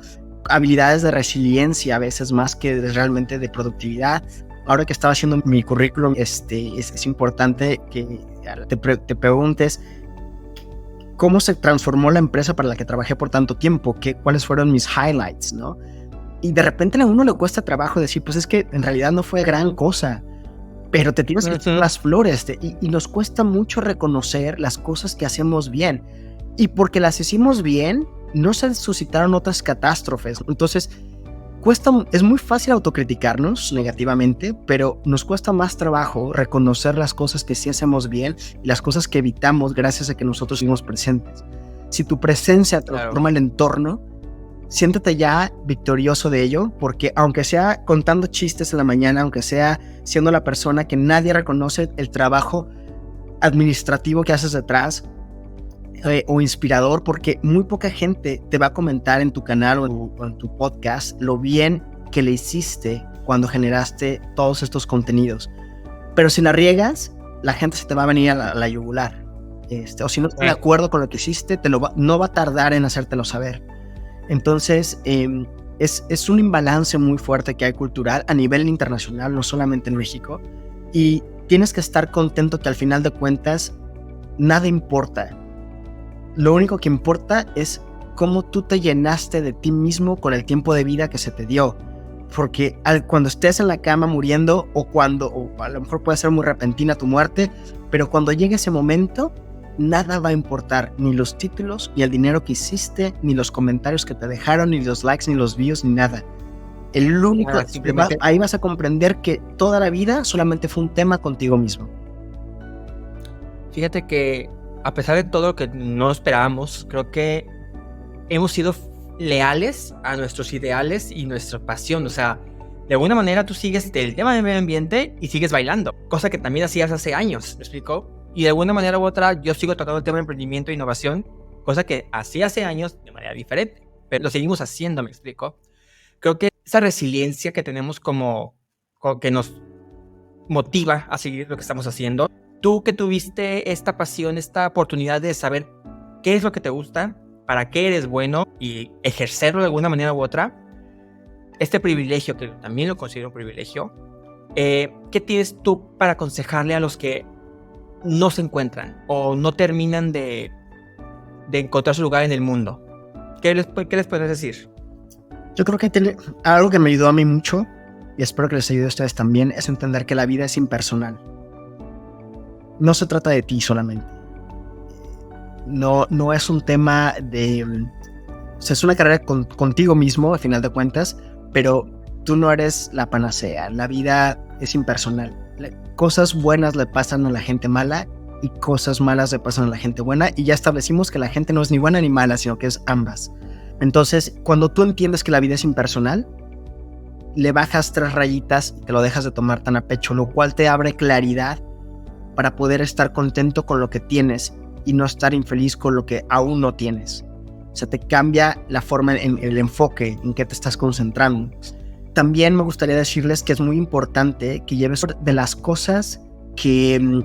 habilidades de resiliencia, a veces más que realmente de productividad. Ahora que estaba haciendo mi currículum, es importante que te preguntes cómo se transformó la empresa para la que trabajé por tanto tiempo, cuáles fueron mis highlights, ¿no? Y de repente a uno le cuesta trabajo decir, pues es que en realidad no fue gran cosa, pero te tienes que echar las flores, y nos cuesta mucho reconocer las cosas que hacemos bien. Y porque las hicimos bien, no se suscitaron otras catástrofes. Entonces, es muy fácil autocriticarnos negativamente, pero nos cuesta más trabajo reconocer las cosas que sí hacemos bien y las cosas que evitamos gracias a que nosotros estuvimos presentes. Si tu presencia transforma el entorno, siéntate ya victorioso de ello, porque aunque sea contando chistes en la mañana, aunque sea siendo la persona que nadie reconoce el trabajo administrativo que haces detrás, o inspirador, porque muy poca gente te va a comentar en tu canal o en tu podcast lo bien que le hiciste cuando generaste todos estos contenidos. Pero si la riegas, la gente se te va a venir a la yugular. O si no está de acuerdo con lo que hiciste, no va a tardar en hacértelo saber. Entonces, es un imbalance muy fuerte que hay cultural a nivel internacional, no solamente en México. Y tienes que estar contento que al final de cuentas, nada importa. Lo único que importa es cómo tú te llenaste de ti mismo con el tiempo de vida que se te dio. Porque cuando estés en la cama muriendo, o a lo mejor puede ser muy repentina tu muerte, pero cuando llegue ese momento, nada va a importar, ni los títulos, ni el dinero que hiciste, ni los comentarios que te dejaron, ni los likes, ni los views, ni nada. El único, ahí vas a comprender que toda la vida solamente fue un tema contigo mismo. Fíjate que a pesar de todo lo que no esperábamos, creo que hemos sido leales a nuestros ideales y nuestra pasión. O sea, de alguna manera tú sigues el tema del medio ambiente y sigues bailando, cosa que también hacías hace años, ¿me explico? Y de alguna manera u otra yo sigo tratando el tema de emprendimiento e innovación, cosa que hacía hace años de manera diferente, pero lo seguimos haciendo, ¿me explico? Creo que esa resiliencia que tenemos como que nos motiva a seguir lo que estamos haciendo. Tú que tuviste esta pasión, esta oportunidad de saber qué es lo que te gusta, para qué eres bueno y ejercerlo de alguna manera u otra, este privilegio, que también lo considero un privilegio, ¿qué tienes tú para aconsejarle a los que no se encuentran o no terminan de encontrar su lugar en el mundo? ¿Qué les puedes decir? Yo creo que algo que me ayudó a mí mucho, y espero que les ayude a ustedes también, es entender que la vida es impersonal. No se trata de ti solamente. No es un tema de... O sea, es una carrera contigo mismo, al final de cuentas, pero tú no eres la panacea. La vida es impersonal. Cosas buenas le pasan a la gente mala y cosas malas le pasan a la gente buena, y ya establecimos que la gente no es ni buena ni mala, sino que es ambas. Entonces, cuando tú entiendes que la vida es impersonal, le bajas 3 rayitas y te lo dejas de tomar tan a pecho, lo cual te abre claridad para poder estar contento con lo que tienes y no estar infeliz con lo que aún no tienes. O sea, te cambia la forma, el enfoque en que te estás concentrando. También me gustaría decirles que es muy importante que lleves de las cosas que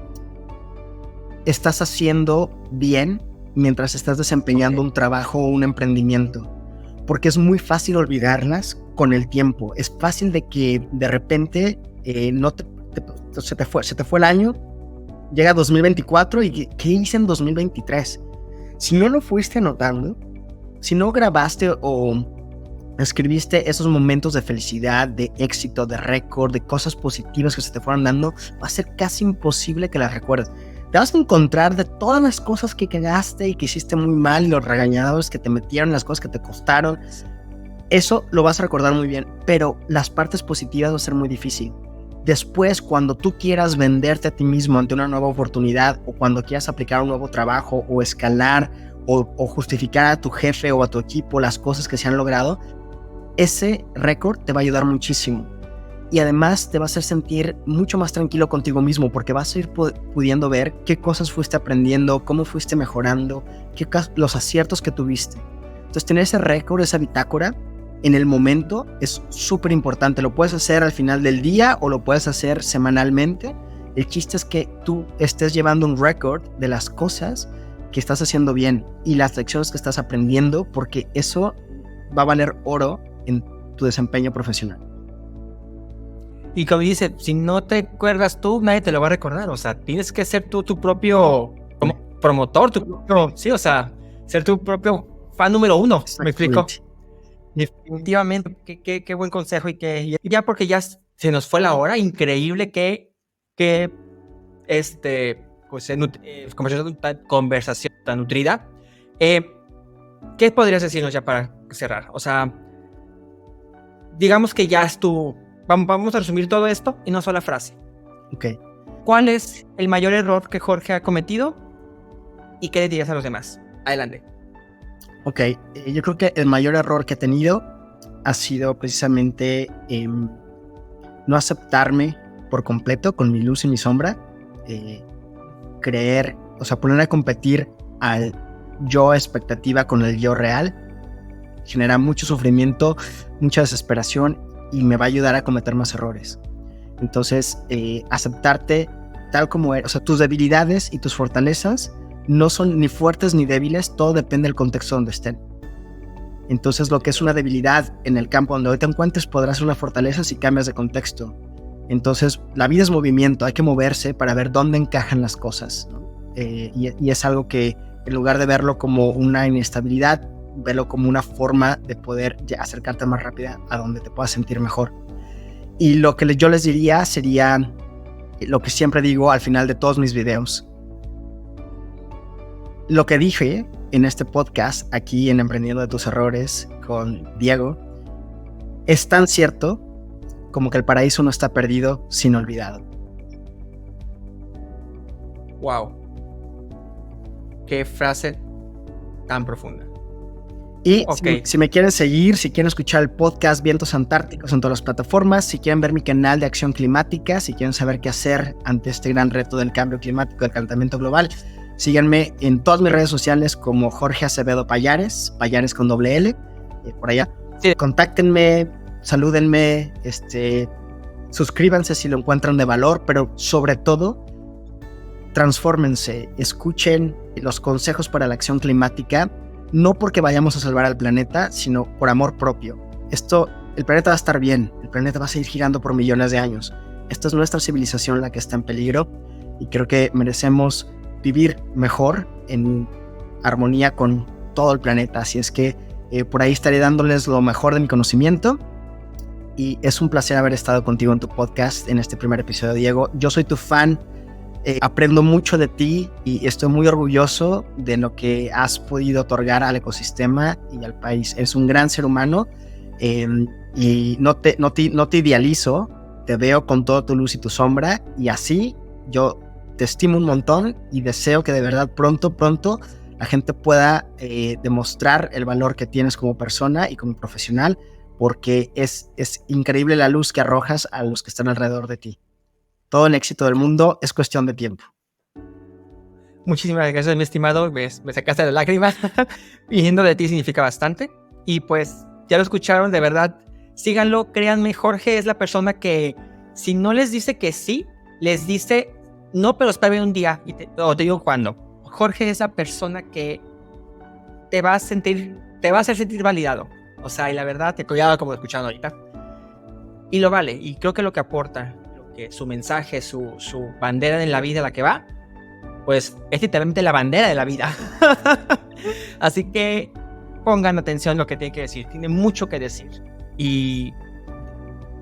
estás haciendo bien mientras estás desempeñando un trabajo o un emprendimiento, porque es muy fácil olvidarlas con el tiempo. Es fácil de que de repente se te fue el año, llega 2024 y ¿qué hice en 2023? Si no lo fuiste anotando, si no grabaste o escribiste esos momentos de felicidad, de éxito, de récord, de cosas positivas que se te fueron dando, va a ser casi imposible que las recuerdes. Te vas a encontrar de todas las cosas que cagaste y que hiciste muy mal, y los regañados que te metieron, las cosas que te costaron. Eso lo vas a recordar muy bien, pero las partes positivas va a ser muy difícil. Después, cuando tú quieras venderte a ti mismo ante una nueva oportunidad, o cuando quieras aplicar un nuevo trabajo, o escalar, o justificar a tu jefe o a tu equipo las cosas que se han logrado, ese récord te va a ayudar muchísimo. Y además te va a hacer sentir mucho más tranquilo contigo mismo, porque vas a ir pudiendo ver qué cosas fuiste aprendiendo, cómo fuiste mejorando, los aciertos que tuviste. Entonces, tener ese récord, esa bitácora, en el momento es súper importante. Lo puedes hacer al final del día o lo puedes hacer semanalmente. El chiste es que tú estés llevando un récord de las cosas que estás haciendo bien y las lecciones que estás aprendiendo, porque eso va a valer oro en tu desempeño profesional. Y como dice, si no te acuerdas tú, nadie te lo va a recordar. O sea, tienes que ser tú tu propio promotor, sí, o sea, ser tu propio fan número 1. ¿Me explico? Definitivamente, qué buen consejo. Y ya, porque ya se nos fue la hora, increíble que pues conversación tan nutrida. ¿qué podrías decirnos ya para cerrar? O sea, digamos que ya es tu... Vamos a resumir todo esto en una sola frase. Ok. ¿Cuál es el mayor error que Jorge ha cometido y qué le dirías a los demás? Adelante. Ok, yo creo que el mayor error que he tenido ha sido precisamente no aceptarme por completo con mi luz y mi sombra, creer, o sea, poner a competir al yo expectativa con el yo real, genera mucho sufrimiento, mucha desesperación y me va a ayudar a cometer más errores. Entonces, aceptarte tal como eres, o sea, tus debilidades y tus fortalezas no son ni fuertes ni débiles, todo depende del contexto donde estén. Entonces, lo que es una debilidad en el campo donde hoy te encuentres podrá ser una fortaleza si cambias de contexto. Entonces, la vida es movimiento, hay que moverse para ver dónde encajan las cosas, ¿no? Y es algo que, en lugar de verlo como una inestabilidad, verlo como una forma de poder acercarte más rápida a donde te puedas sentir mejor. Y lo que yo les diría sería lo que siempre digo al final de todos mis videos. Lo que dije en este podcast, aquí en Emprendiendo de tus Errores con Diego, es tan cierto como que el paraíso no está perdido, sino olvidado. Wow. Qué frase tan profunda. Y okay. si me quieren seguir, si quieren escuchar el podcast Vientos Antárticos en todas las plataformas, si quieren ver mi canal de acción climática, si quieren saber qué hacer ante este gran reto del cambio climático, del calentamiento global, síganme en todas mis redes sociales como Jorge Acevedo Pallares, Pallares con doble L, por allá. Sí. Contáctenme, salúdenme, suscríbanse si lo encuentran de valor, pero sobre todo, transfórmense, escuchen los consejos para la acción climática, no porque vayamos a salvar al planeta, sino por amor propio. El planeta va a estar bien, el planeta va a seguir girando por millones de años. Esta es nuestra civilización la que está en peligro y creo que merecemos vivir mejor en armonía con todo el planeta. Así es que por ahí estaré dándoles lo mejor de mi conocimiento y es un placer haber estado contigo en tu podcast en este primer episodio, Diego. Yo soy tu fan. Aprendo mucho de ti y estoy muy orgulloso de lo que has podido otorgar al ecosistema y al país. Eres un gran ser humano y no te idealizo, te veo con toda tu luz y tu sombra y así yo te estimo un montón y deseo que de verdad pronto la gente pueda demostrar el valor que tienes como persona y como profesional, porque es increíble la luz que arrojas a los que están alrededor de ti. Todo el éxito del mundo es cuestión de tiempo. Muchísimas gracias, mi estimado. Me sacaste las lágrimas. Viniendo de ti significa bastante. Y pues, ya lo escucharon, de verdad. Síganlo, créanme. Jorge es la persona que, si no les dice que sí, les dice no, pero espérame un día. Y te digo cuándo. Jorge es la persona que te va a hacer sentir validado. O sea, y la verdad, te cuidado como escuchando ahorita. Y lo vale. Y creo que lo que aporta, su mensaje, su bandera en la vida, la que va, pues es literalmente la bandera de la vida. Así que pongan atención a lo que tiene que decir. Tiene mucho que decir y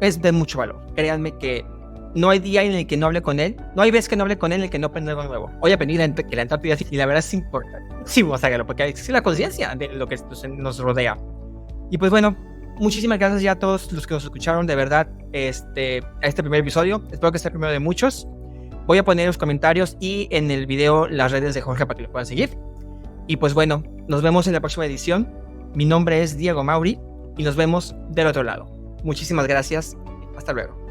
es de mucho valor. Créanme que no hay día en el que no hable con él, no hay vez que no hable con él en el que no aprenda algo nuevo. Hoy aprendí que la Antártida, y la verdad es importantísimo saberlo, porque existe la conciencia de lo que nos rodea. Y pues bueno, muchísimas gracias ya a todos los que nos escucharon, de verdad, a este primer episodio. Espero que sea el primero de muchos. Voy a poner en los comentarios y en el video las redes de Jorge para que lo puedan seguir. Y pues bueno, nos vemos en la próxima edición. Mi nombre es Diego Mauri y nos vemos del otro lado. Muchísimas gracias. Hasta luego.